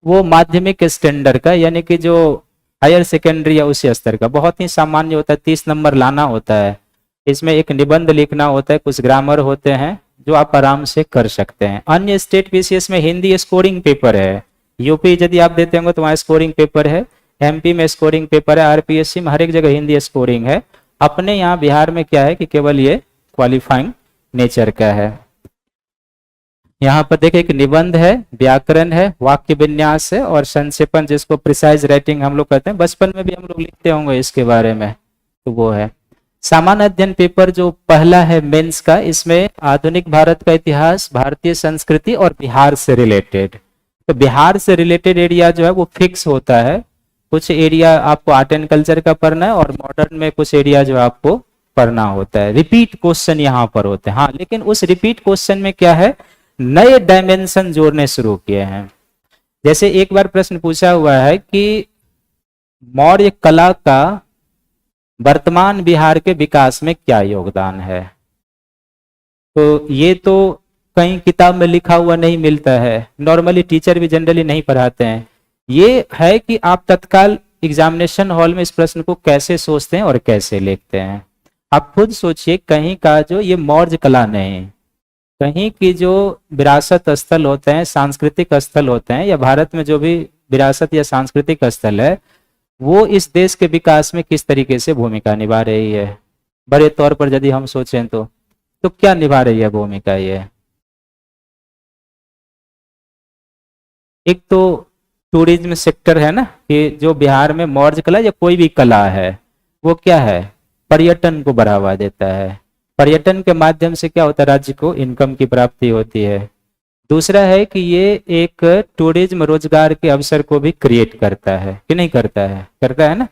वो माध्यमिक स्टैंडर्ड का, यानी कि जो हायर सेकेंडरी या उसी स्तर का, बहुत ही सामान्य होता है। 30 नंबर लाना होता है, इसमें एक निबंध लिखना होता है, कुछ ग्रामर होते हैं जो आप आराम से कर सकते हैं। अन्य स्टेट पीसीएस में हिंदी स्कोरिंग पेपर है, यूपी यदि आप देते होंगे तो वहाँ स्कोरिंग पेपर है, एमपी में स्कोरिंग पेपर है, आरपीएससी में हर एक जगह हिंदी स्कोरिंग है। अपने यहाँ बिहार में क्या है कि केवल ये क्वालिफाइंग नेचर का है। यहाँ पर देखिए एक निबंध है, व्याकरण है, वाक्य विन्यास है और संक्षेपण, जिसको प्रिसाइज राइटिंग हम लोग कहते हैं। बचपन में भी हम लोग लिखते होंगे इसके बारे में, तो वो है। सामान्य अध्ययन पेपर जो पहला है मेंस का, इसमें आधुनिक भारत का इतिहास, भारतीय संस्कृति और बिहार से रिलेटेड। तो बिहार से रिलेटेड एरिया जो है वो फिक्स होता है। कुछ एरिया आपको आर्ट एंड कल्चर का पढ़ना है और मॉडर्न में कुछ एरिया जो आपको पढ़ना होता है। रिपीट क्वेश्चन यहाँ पर होते हैं, हाँ, लेकिन उस रिपीट क्वेश्चन में क्या है, नए डायमेंशन जोड़ने शुरू किए हैं। जैसे एक बार प्रश्न पूछा हुआ है कि मौर्य कला का वर्तमान बिहार के विकास में क्या योगदान है। तो ये तो कहीं किताब में लिखा हुआ नहीं मिलता है, नॉर्मली टीचर भी जनरली नहीं पढ़ाते हैं। ये है कि आप तत्काल एग्जामिनेशन हॉल में इस प्रश्न को कैसे सोचते हैं और कैसे लिखते हैं। आप खुद सोचिए, कहीं का जो ये मौर्य कला नहीं, कहीं की जो विरासत स्थल होते हैं, सांस्कृतिक स्थल होते हैं, या भारत में जो भी विरासत या सांस्कृतिक स्थल है, वो इस देश के विकास में किस तरीके से भूमिका निभा रही है, बड़े तौर पर यदि हम सोचें तो क्या निभा रही है भूमिका ये। एक तो टूरिज्म सेक्टर है ना, कि जो बिहार में मौर्य कला या कोई भी कला है वो क्या है, पर्यटन को बढ़ावा देता है। पर्यटन के माध्यम से क्या होता है, राज्य को इनकम की प्राप्ति होती है। दूसरा है कि ये एक टूरिज्म रोजगार के अवसर को भी क्रिएट करता है कि नहीं करता है, करता है ना।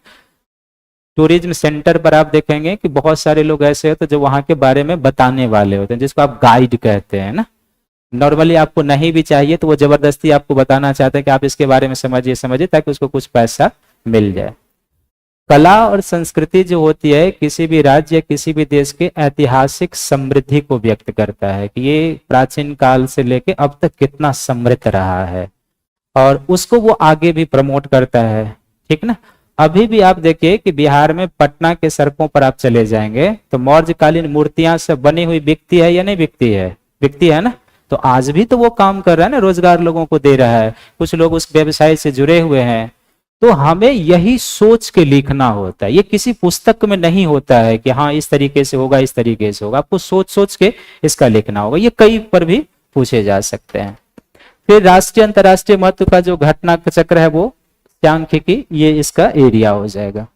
टूरिज्म सेंटर पर आप देखेंगे कि बहुत सारे लोग ऐसे होते हैं जो वहां के बारे में बताने वाले होते हैं, जिसको आप गाइड कहते हैं ना। नॉर्मली आपको नहीं भी चाहिए तो वो जबरदस्ती आपको बताना चाहते हैं कि आप इसके बारे में समझिए ताकि उसको कुछ पैसा मिल जाए। कला और संस्कृति जो होती है किसी भी राज्य या किसी भी देश के ऐतिहासिक समृद्धि को व्यक्त करता है कि ये प्राचीन काल से लेके अब तक कितना समृद्ध रहा है, और उसको वो आगे भी प्रमोट करता है, ठीक ना। अभी भी आप देखिए कि बिहार में पटना के सड़कों पर आप चले जाएंगे तो मौर्यकालीन मूर्तियां से बनी हुई बिकती है या नहीं बिकती है, बिकती है ना। तो आज भी तो वो काम कर रहा है ना, रोजगार लोगों को दे रहा है, कुछ लोग उस व्यवसाय से जुड़े हुए हैं। तो हमें यही सोच के लिखना होता है, ये किसी पुस्तक में नहीं होता है कि हाँ इस तरीके से होगा इस तरीके से होगा, आपको सोच सोच के इसका लिखना होगा। ये कई पर भी पूछे जा सकते हैं। फिर राष्ट्रीय अंतर्राष्ट्रीय महत्व का जो घटना चक्र है वो सांख्यिकी, ये इसका एरिया हो जाएगा।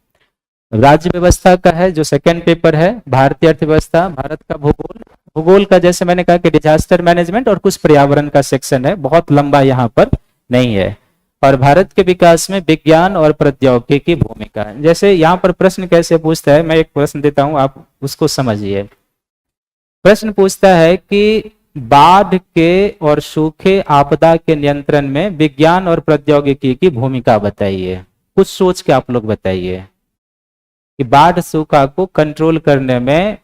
राज्य व्यवस्था का है जो सेकंड पेपर है, भारतीय अर्थव्यवस्था, भारत का भूगोल, भूगोल का जैसे मैंने कहा कि डिजास्टर मैनेजमेंट और कुछ पर्यावरण का सेक्शन है, बहुत लंबा यहाँ पर नहीं है। और भारत के विकास में विज्ञान और प्रौद्योगिकी की भूमिका, जैसे यहाँ पर प्रश्न कैसे पूछता है, मैं एक प्रश्न देता हूँ आप उसको समझिए। प्रश्न पूछता है कि बाढ़ के और सूखे आपदा के नियंत्रण में विज्ञान और प्रौद्योगिकी की भूमिका बताइए। कुछ सोच के आप लोग बताइए कि बाढ़ सूखा को कंट्रोल करने में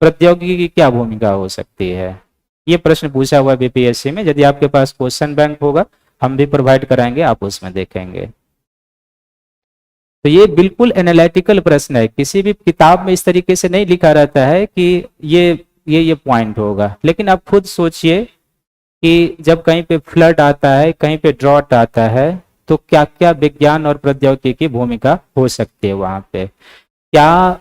प्रौद्योगिकी की क्या भूमिका हो सकती है। ये प्रश्न पूछा हुआ है बीपीएससी में। यदि आपके पास क्वेश्चन बैंक होगा हम भी प्रोवाइड कराएंगे, आप उसमें देखेंगे। तो ये बिल्कुल एनालिटिकल प्रश्न है, किसी भी किताब में इस तरीके से नहीं लिखा रहता है कि ये पॉइंट होगा। लेकिन आप खुद सोचिए कि जब कहीं पे फ्लड आता है, कहीं पे ड्रॉट आता है, तो क्या क्या विज्ञान और प्रौद्योगिकी की भूमिका हो सकती है वहां पे। क्या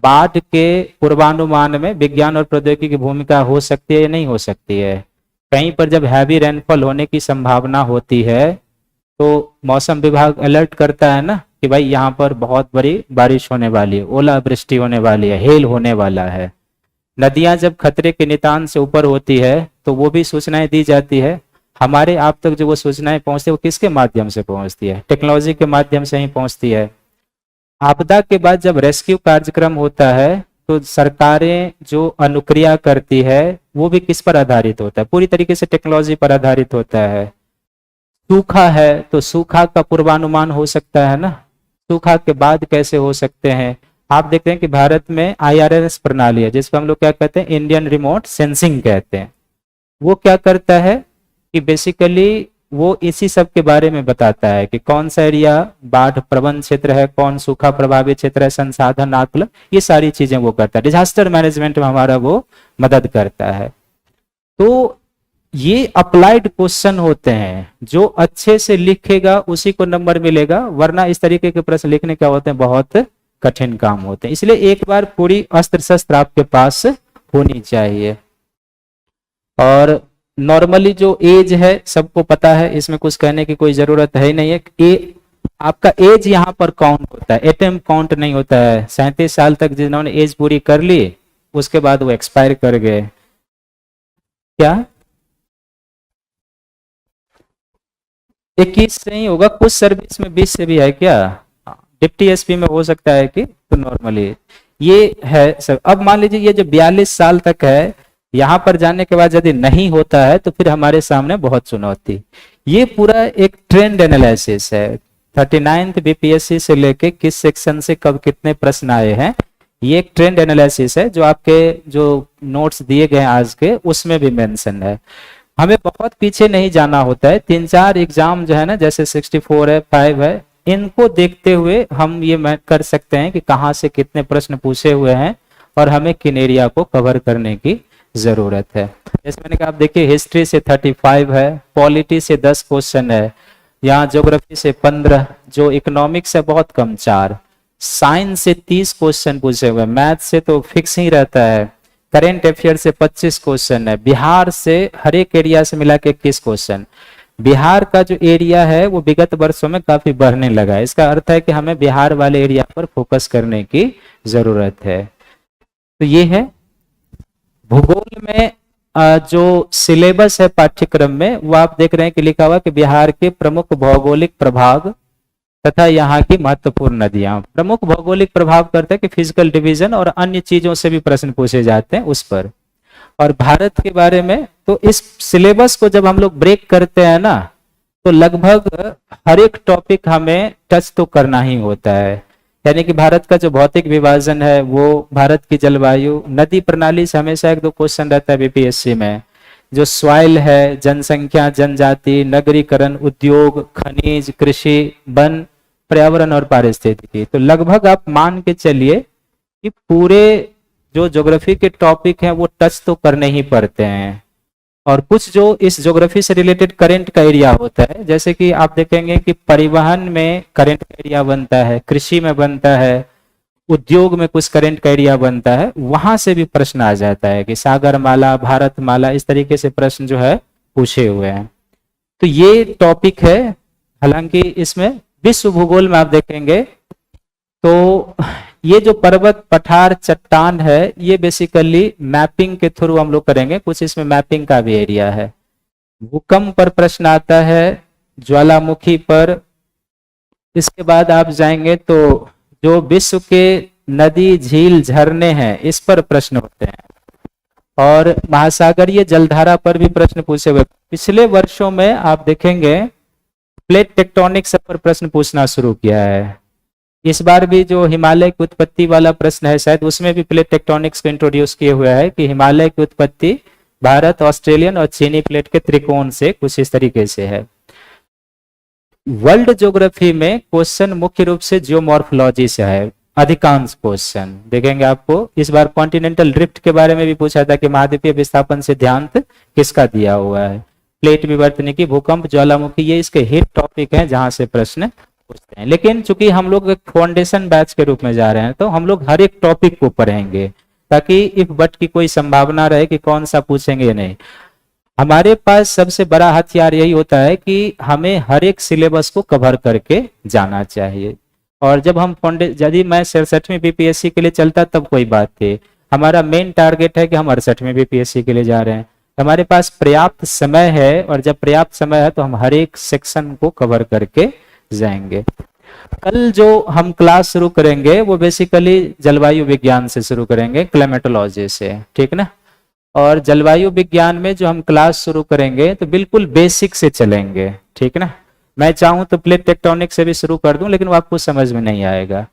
बाढ़ के पूर्वानुमान में विज्ञान और प्रौद्योगिकी की भूमिका हो सकती है या नहीं हो सकती है। कहीं पर जब हैवी रेनफॉल होने की संभावना होती है तो मौसम विभाग अलर्ट करता है ना कि भाई यहाँ पर बहुत बड़ी बारिश होने वाली है, ओलावृष्टि होने वाली है, हेल होने वाला है। नदियां जब खतरे के निशान से ऊपर होती है तो वो भी सूचनाएं दी जाती है। हमारे आप तक जो वो सूचनाएं पहुंचती है वो किसके माध्यम से पहुंचती है, टेक्नोलॉजी के माध्यम से ही पहुंचती है। आपदा के बाद जब रेस्क्यू कार्यक्रम होता है तो सरकारें जो अनुक्रिया करती है वो भी किस पर आधारित होता है, पूरी तरीके से टेक्नोलॉजी पर आधारित होता है। सूखा है तो सूखा का पूर्वानुमान हो सकता है ना, सूखा के बाद कैसे हो सकते हैं। आप देखते हैं कि भारत में IRS प्रणाली है जिसको हम लोग क्या कहते हैं, इंडियन रिमोट सेंसिंग कहते हैं। वो क्या करता है कि बेसिकली वो इसी सब के बारे में बताता है कि कौन सा एरिया बाढ़ प्रबंध क्षेत्र है, कौन सूखा प्रभावित क्षेत्र है, संसाधन आकलन, ये सारी चीजें वो करता है। डिजास्टर मैनेजमेंट में हमारा वो मदद करता है। तो ये अप्लाइड क्वेश्चन होते हैं, जो अच्छे से लिखेगा उसी को नंबर मिलेगा, वरना इस तरीके के प्रश्न लिखने क्या होते हैं, बहुत कठिन काम होते हैं। इसलिए एक बार पूरी अस्त्र शस्त्र आपके पास होनी चाहिए। और नॉर्मली जो एज है सबको पता है, इसमें कुछ कहने की कोई जरूरत है ही नहीं है। आपका एज यहाँ पर काउंट होता है, एटम काउंट नहीं होता है। 37 साल तक जिन्होंने एज पूरी कर ली उसके बाद वो एक्सपायर कर गए। क्या 21 से ही होगा, कुछ सर्विस में 20 से भी है क्या, डिप्टी एसपी में हो सकता है कि, तो नॉर्मली ये है सब। अब मान लीजिए ये जो 42 साल तक है, यहाँ पर जाने के बाद यदि नहीं होता है तो फिर हमारे सामने बहुत चुनौती। ये पूरा एक ट्रेंड एनालिसिस है, 39th बीपीएससी से लेके किस सेक्शन से कब कितने प्रश्न आए हैं ये एक ट्रेंड एनालिसिस है जो आपके जो नोट्स दिए गए हैं आज के उसमें भी मेंशन है। हमें बहुत पीछे नहीं जाना होता है, 3-4 एग्जाम जो है ना, जैसे 64 है, 5 है, इनको देखते हुए हम ये कर सकते हैं कि कहाँ से कितने प्रश्न पूछे हुए हैं और हमें किन एरिया को कवर करने की जरूरत है। जैसे मैंने कहा, आप देखिए हिस्ट्री से 35 है, पॉलिटी से 10 क्वेश्चन है, यहाँ ज्योग्राफी से 15, जो इकोनॉमिक्स से बहुत कम 4, साइंस से 30 क्वेश्चन पूछे हुए, मैथ से तो फिक्स ही रहता है, करेंट अफेयर से 25 क्वेश्चन है, बिहार से हर एक एरिया से मिला के 21 क्वेश्चन। बिहार का जो एरिया है वो विगत वर्षों में काफी बढ़ने लगा है। इसका अर्थ है कि हमें बिहार वाले एरिया पर फोकस करने की जरूरत है। तो ये है भूगोल में जो सिलेबस है पाठ्यक्रम में, वो आप देख रहे हैं कि लिखा हुआ कि बिहार के प्रमुख भौगोलिक प्रभाग तथा यहाँ की महत्वपूर्ण नदियां। प्रमुख भौगोलिक प्रभाव करते हैं कि फिजिकल डिवीजन और अन्य चीजों से भी प्रश्न पूछे जाते हैं उस पर। और भारत के बारे में तो इस सिलेबस को जब हम लोग ब्रेक करते हैं ना, तो लगभग हर एक टॉपिक हमें टच तो करना ही होता है। यानी कि भारत का जो भौतिक विभाजन है, वो भारत की जलवायु, नदी प्रणाली से हमेशा 1-2 क्वेश्चन रहता है बीपीएससी में, जो सॉइल है, जनसंख्या, जनजाति, नगरीकरण, उद्योग, खनिज, कृषि, वन, पर्यावरण और पारिस्थितिकी। तो लगभग आप मान के चलिए कि पूरे जो ज्योग्राफी के टॉपिक हैं वो टच तो करने ही पड़ते हैं। और कुछ जो इस ज्योग्राफी से रिलेटेड करंट का एरिया होता है, जैसे कि आप देखेंगे कि परिवहन में करंट का एरिया बनता है, कृषि में बनता है, उद्योग में कुछ करंट का एरिया बनता है, वहां से भी प्रश्न आ जाता है कि सागर माला, भारत माला, इस तरीके से प्रश्न जो है पूछे हुए हैं। तो ये टॉपिक है। हालांकि इसमें विश्व भूगोल में आप देखेंगे तो ये जो पर्वत, पठार, चट्टान है, ये बेसिकली मैपिंग के थ्रू हम लोग करेंगे। कुछ इसमें मैपिंग का भी एरिया है। भूकंप पर प्रश्न आता है, ज्वालामुखी पर। इसके बाद आप जाएंगे तो जो विश्व के नदी, झील, झरने हैं, इस पर प्रश्न होते हैं। और महासागरीय जलधारा पर भी प्रश्न पूछे हुए। पिछले वर्षों में आप देखेंगे प्लेट टेक्टोनिक्स पर प्रश्न पूछना शुरू किया है। इस बार भी जो हिमालय की उत्पत्ति वाला प्रश्न है, शायद उसमें भी प्लेट टेक्टोनिक्स को इंट्रोड्यूस किए हुआ है कि हिमालय की उत्पत्ति भारत, ऑस्ट्रेलियन और चीनी प्लेट के त्रिकोण से कुछ इस तरीके से है। वर्ल्ड ज्योग्राफी में क्वेश्चन मुख्य रूप से जियोमॉर्फोलॉजी से है, अधिकांश क्वेश्चन देखेंगे आपको। इस बार कॉन्टिनेंटल ड्रिफ्ट के बारे में भी पूछा था कि महाद्वीपीय विस्थापन सिद्धांत किसका दिया हुआ है। प्लेट विवर्तनिकी, भूकंप, ज्वालामुखी, ये इसके हिट टॉपिक हैं जहां से प्रश्न पूछते हैं। लेकिन चूंकि हम लोग एक फाउंडेशन बैच के रूप में जा रहे हैं, तो हम लोग हर एक टॉपिक को पढ़ेंगे ताकि इफ बट की कोई संभावना रहे कि कौन सा पूछेंगे नहीं। हमारे पास सबसे बड़ा हथियार यही होता है कि हमें हर एक सिलेबस को कवर करके जाना चाहिए। और जब हम यदि मैं 67वीं बीपीएससी के लिए चलता तब कोई बात थी। हमारा मेन टारगेट है कि हम 68वीं बीपीएससी के लिए जा रहे हैं। हमारे पास पर्याप्त समय है, और जब पर्याप्त समय है तो हम हर एक सेक्शन को कवर करके जाएंगे। कल जो हम क्लास शुरू करेंगे वो बेसिकली जलवायु विज्ञान से शुरू करेंगे, क्लाइमेटोलॉजी से, ठीक ना। और जलवायु विज्ञान में जो हम क्लास शुरू करेंगे तो बिल्कुल बेसिक से चलेंगे, ठीक ना। मैं चाहूं तो प्लेट टेक्टोनिक से भी शुरू कर दूं, लेकिन वो आपको समझ में नहीं आएगा।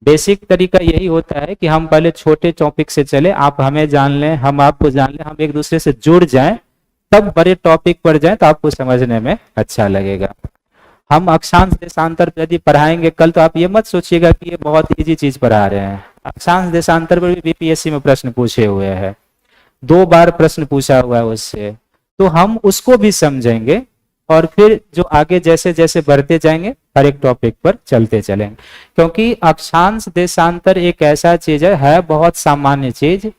बेसिक तरीका यही होता है कि हम पहले छोटे टॉपिक से चले, आप हमें जान लें, हम आपको जान लें, हम एक दूसरे से जुड़ जाएं, तब बड़े टॉपिक पर जाएं तो आपको समझने में अच्छा लगेगा। हम अक्षांश देशांतर यदि पढ़ाएंगे कल, तो आप ये मत सोचिएगा कि ये बहुत इजी चीज पढ़ा रहे हैं। अक्षांश देशांतर पर भी बीपीएससी में प्रश्न पूछे हुए हैं, 2 बार प्रश्न पूछा हुआ है उससे, तो हम उसको भी समझेंगे। और फिर जो आगे जैसे जैसे बढ़ते जाएंगे हर एक टॉपिक पर चलते चलेंगे। क्योंकि अक्षांश देशांतर एक ऐसा चीज है बहुत सामान्य चीज,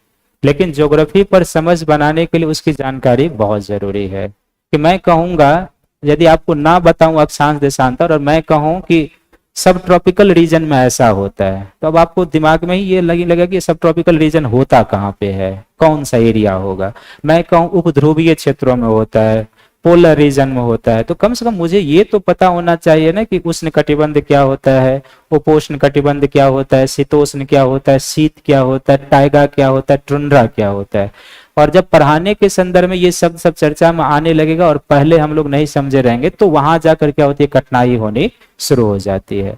लेकिन ज्योग्राफी पर समझ बनाने के लिए उसकी जानकारी बहुत जरूरी है। कि मैं कहूंगा, यदि आपको ना बताऊं अक्षांश देशांतर, और मैं कहूं कि सब ट्रॉपिकल रीजन में ऐसा होता है, तो अब आपको दिमाग में ही ये लगेगा कि सब ट्रॉपिकल रीजन होता कहाँ पे है, कौन सा एरिया होगा। मैं कहूं उपध्रुवीय क्षेत्रों में होता है, पोलर रीजन में होता है, तो कम से कम मुझे ये तो पता होना चाहिए ना कि उष्ण कटिबंध क्या होता है, उपोष्ण कटिबंध क्या होता है, शीतोष्ण क्या होता है, शीत क्या होता है, टाइगा क्या होता है, टुंड्रा क्या होता है। और जब पढ़ाने के संदर्भ में ये सब चर्चा में आने लगेगा और पहले हम लोग नहीं समझे रहेंगे, तो वहां जाकर क्या होती है, कठिनाई होनी शुरू हो जाती है।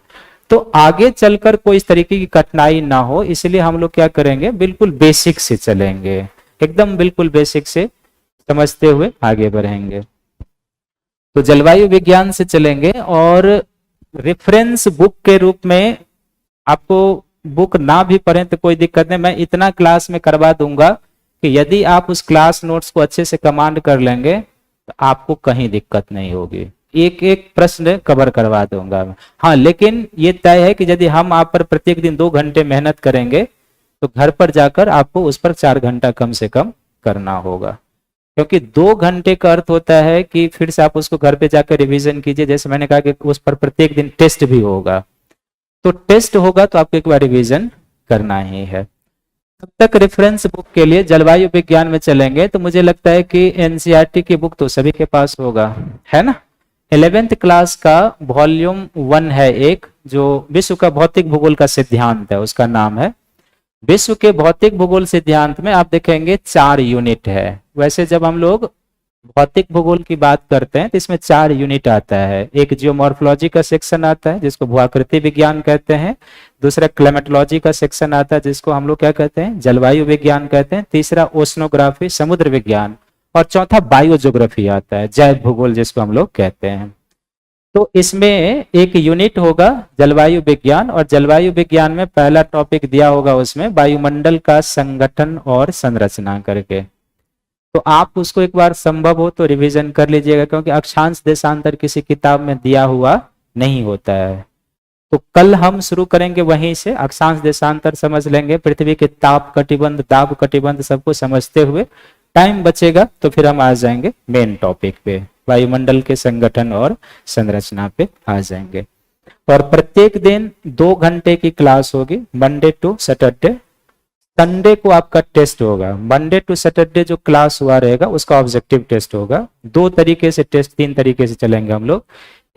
तो आगे चलकर कोई इस तरीके की कठिनाई ना हो, इसलिए हम लोग क्या करेंगे, बिल्कुल बेसिक से चलेंगे, एकदम बिल्कुल बेसिक से समझते हुए आगे बढ़ेंगे। तो जलवायु विज्ञान से चलेंगे और रेफरेंस बुक के रूप में, आपको बुक ना भी पढ़ें तो कोई दिक्कत नहीं, मैं इतना क्लास में करवा दूंगा कि यदि आप उस क्लास नोट्स को अच्छे से कमांड कर लेंगे तो आपको कहीं दिक्कत नहीं होगी, एक एक प्रश्न कवर करवा दूंगा। हाँ, लेकिन ये तय है कि यदि हम आप पर प्रत्येक दिन 2 घंटे मेहनत करेंगे तो घर पर जाकर आपको उस पर 4 घंटा कम से कम करना होगा, क्योंकि 2 घंटे का अर्थ होता है कि फिर से आप उसको घर पे जाकर रिवीजन कीजिए। जैसे मैंने कहा कि उस पर प्रत्येक दिन टेस्ट भी होगा, तो टेस्ट होगा तो आपको एक बार रिवीजन करना ही है। तब तक रेफरेंस बुक के लिए जलवायु विज्ञान में चलेंगे तो मुझे लगता है कि एनसीईआरटी की बुक तो सभी के पास होगा, है ना। 11th क्लास का वॉल्यूम 1 है एक, जो विश्व का भौतिक भूगोल का सिद्धांत है, उसका नाम है। विश्व के भौतिक भूगोल सिद्धांत में आप देखेंगे 4 यूनिट है। वैसे जब हम लोग भौतिक भूगोल की बात करते हैं तो इसमें 4 यूनिट आता है। एक जियोमॉर्फोलॉजी का सेक्शन आता है जिसको भूआकृति विज्ञान कहते हैं, दूसरा क्लाइमेटोलॉजी का सेक्शन आता है जिसको हम लोग क्या कहते हैं, जलवायु विज्ञान कहते हैं, तीसरा ओशनोग्राफी समुद्र विज्ञान, और चौथा बायोज्योग्राफी आता है, जैव भूगोल जिसको हम लोग कहते हैं। तो इसमें एक यूनिट होगा जलवायु विज्ञान, और जलवायु विज्ञान में पहला टॉपिक दिया होगा उसमें वायुमंडल का संगठन और संरचना करके। तो आप उसको एक बार संभव हो तो रिवीजन कर लीजिएगा, क्योंकि अक्षांश देशांतर किसी किताब में दिया हुआ नहीं होता है। तो कल हम शुरू करेंगे वहीं से, अक्षांश देशांतर समझ लेंगे, पृथ्वी के ताप कटिबंध दाब कटिबंध सबको समझते हुए, टाइम बचेगा तो फिर हम आ जाएंगे मेन टॉपिक पे, वायुमंडल के संगठन और संरचना पे आ जाएंगे। और प्रत्येक दिन 2 घंटे की क्लास होगी, मंडे टू सैटरडे। संडे को आपका टेस्ट होगा। मंडे टू सैटरडे जो क्लास हुआ रहेगा उसका ऑब्जेक्टिव टेस्ट होगा। 2 तरीके से टेस्ट, 3 तरीके से चलेंगे हम लोग।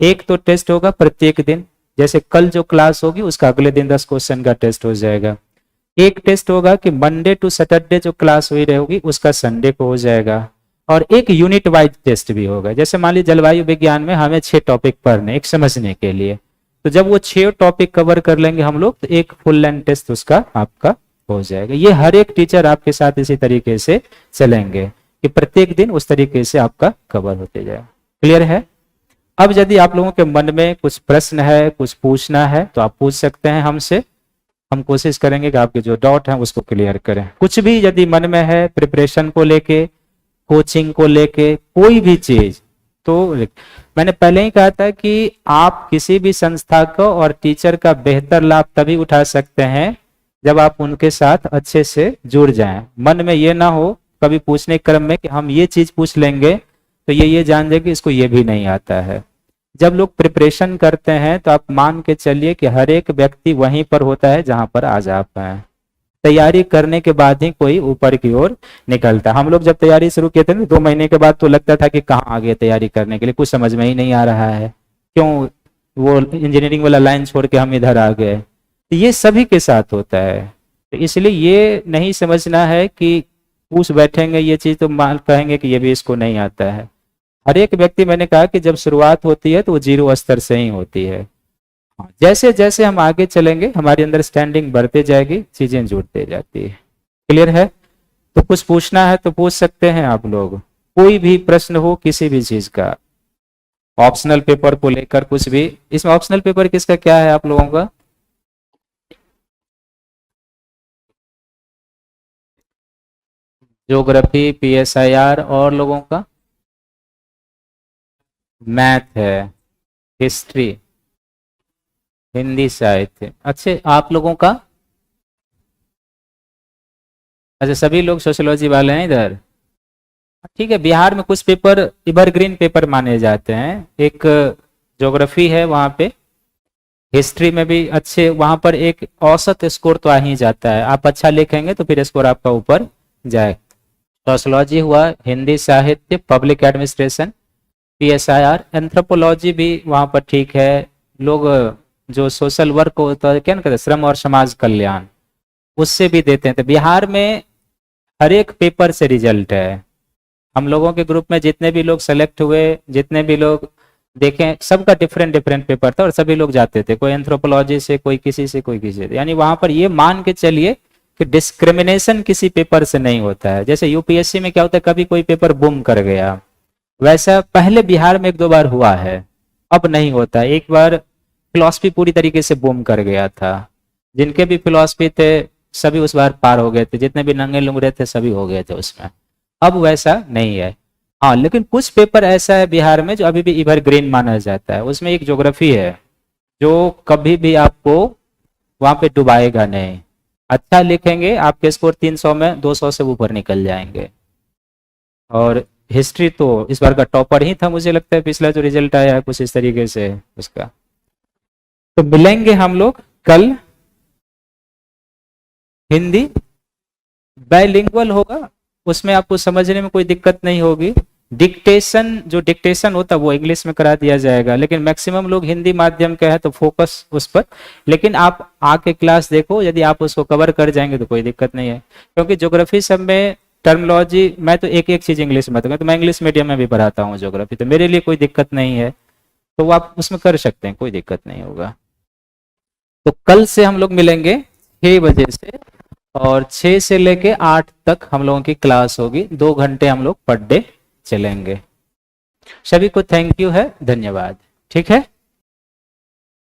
एक तो टेस्ट होगा प्रत्येक दिन, जैसे कल जो क्लास होगी उसका अगले दिन 10 क्वेश्चन का टेस्ट हो जाएगा। एक टेस्ट होगा कि मंडे टू सैटरडे जो क्लास हुई रहेगी उसका संडे को हो जाएगा। और एक यूनिट वाइज टेस्ट भी होगा। जैसे मान लीजिए जलवायु विज्ञान में हमें 6 टॉपिक पढ़ने एक समझने के लिए, तो जब वो 6 टॉपिक कवर कर लेंगे हम लोग तो एक फुल लेंथ टेस्ट उसका आपका हो जाएगा। ये हर एक टीचर आपके साथ इसी तरीके से चलेंगे कि प्रत्येक दिन उस तरीके से आपका कवर होते जाए। क्लियर है? अब यदि आप लोगों के मन में कुछ प्रश्न है, कुछ पूछना है तो आप पूछ सकते हैं हमसे। हम कोशिश करेंगे कि आपके जो डाउट है उसको क्लियर करें। कुछ भी यदि मन में है प्रिपरेशन को लेके, कोचिंग को लेके, कोई भी चीज, तो मैंने पहले ही कहा था कि आप किसी भी संस्था को और टीचर का बेहतर लाभ तभी उठा सकते हैं जब आप उनके साथ अच्छे से जुड़ जाएं। मन में ये ना हो कभी पूछने के क्रम में कि हम ये चीज पूछ लेंगे तो ये जान जाए कि इसको ये भी नहीं आता है। जब लोग प्रिपरेशन करते हैं तो आप मान के चलिए कि हर एक व्यक्ति वहीं पर होता है जहां पर आज आप हैं। तैयारी करने के बाद ही कोई ऊपर की ओर निकलता। हम लोग जब तैयारी शुरू किए थे ना 2 महीने के बाद तो लगता था कि कहाँ आगे तैयारी करने के लिए, कुछ समझ में ही नहीं आ रहा है, क्यों वो इंजीनियरिंग वाला लाइन छोड़ के हम इधर आ गए। तो ये सभी के साथ होता है। तो इसलिए ये नहीं समझना है कि पूछ बैठेंगे ये चीज तो मान कहेंगे कि ये भी इसको नहीं आता है। हर एक व्यक्ति, मैंने कहा कि जब शुरुआत होती है तो वो 0 स्तर से ही होती है। जैसे जैसे हम आगे चलेंगे हमारी अंडरस्टैंडिंग बढ़ते जाएगी, चीजें जुड़ते जाती है। क्लियर है? तो कुछ पूछना है तो पूछ सकते हैं आप लोग, कोई भी प्रश्न हो किसी भी चीज का, ऑप्शनल पेपर को लेकर कुछ भी। इसमें ऑप्शनल पेपर किसका क्या है आप लोगों का? ज्योग्राफी, PSIR, और लोगों का मैथ है, हिस्ट्री, हिंदी साहित्य। अच्छे, आप लोगों का? अच्छा, सभी लोग सोशियोलॉजी वाले हैं इधर। ठीक है, बिहार में कुछ पेपर एवरग्रीन पेपर माने जाते हैं। एक ज्योग्राफी है, वहाँ पे हिस्ट्री में भी अच्छे, वहाँ पर एक औसत स्कोर तो आ ही जाता है। आप अच्छा लिखेंगे तो फिर स्कोर आपका ऊपर जाए। सोशियोलॉजी हुआ, हिंदी साहित्य, पब्लिक एडमिनिस्ट्रेशन, PSIR, एंथ्रोपोलॉजी भी वहाँ पर ठीक है। लोग जो सोशल वर्क होता है, क्या ना कहते हैं, श्रम और समाज कल्याण, उससे भी देते हैं। तो बिहार में हर एक पेपर से रिजल्ट है। हम लोगों के ग्रुप में जितने भी लोग सेलेक्ट हुए, जितने भी लोग देखें सबका डिफरेंट डिफरेंट पेपर था और सभी लोग जाते थे, कोई एंथ्रोपोलॉजी से, कोई किसी से, कोई किसी से। यानी वहां पर ये मान के चलिए कि डिस्क्रिमिनेशन किसी पेपर से नहीं होता है। जैसे यूपीएससी में क्या होता है, कभी कोई पेपर बुम कर गया, वैसा पहले बिहार में 1-2 बार हुआ है, अब नहीं होता। एक बार फिलॉसफी पूरी तरीके से बुम कर गया था, जिनके भी फिलॉसफी थे सभी उस बार पार हो गए थे, जितने भी नंगे लुंगड़े थे सभी हो गए थे उसमें। अब वैसा नहीं है। हाँ, लेकिन कुछ पेपर ऐसा है बिहार में जो अभी भी एवरग्रीन माना जाता है। उसमें एक ज्योग्राफी है जो कभी भी आपको वहां पे डुबाएगा नहीं। अच्छा लिखेंगे, आपके स्कोर 300 में 200 से ऊपर निकल जाएंगे। और हिस्ट्री तो इस बार का टॉपर ही था, मुझे लगता है पिछला जो रिजल्ट आया है कुछ इस तरीके से उसका। तो मिलेंगे हम लोग कल। हिंदी बाइलिंगुअल होगा, उसमें आपको समझने में कोई दिक्कत नहीं होगी। डिक्टेशन, जो डिक्टेशन होता है वो इंग्लिश में करा दिया जाएगा, लेकिन मैक्सिमम लोग हिंदी माध्यम के हैं तो फोकस उस पर। लेकिन आप आके क्लास देखो, यदि आप उसको कवर कर जाएंगे तो कोई दिक्कत नहीं है। क्योंकि ज्योग्राफी सब में टर्मिनोलॉजी, मैं तो एक एक चीज इंग्लिश में बताऊंगा, तो मैं इंग्लिश मीडियम में भी पढ़ाता हूँ ज्योग्राफी, तो मेरे लिए कोई दिक्कत नहीं है, तो आप उसमें कर सकते हैं, कोई दिक्कत नहीं होगा। तो कल से हम लोग मिलेंगे 6 बजे से, और 6 से लेके 8 तक हम लोगों की क्लास होगी। 2 घंटे हम लोग पर डे चलेंगे। सभी को थैंक यू है, धन्यवाद। ठीक है।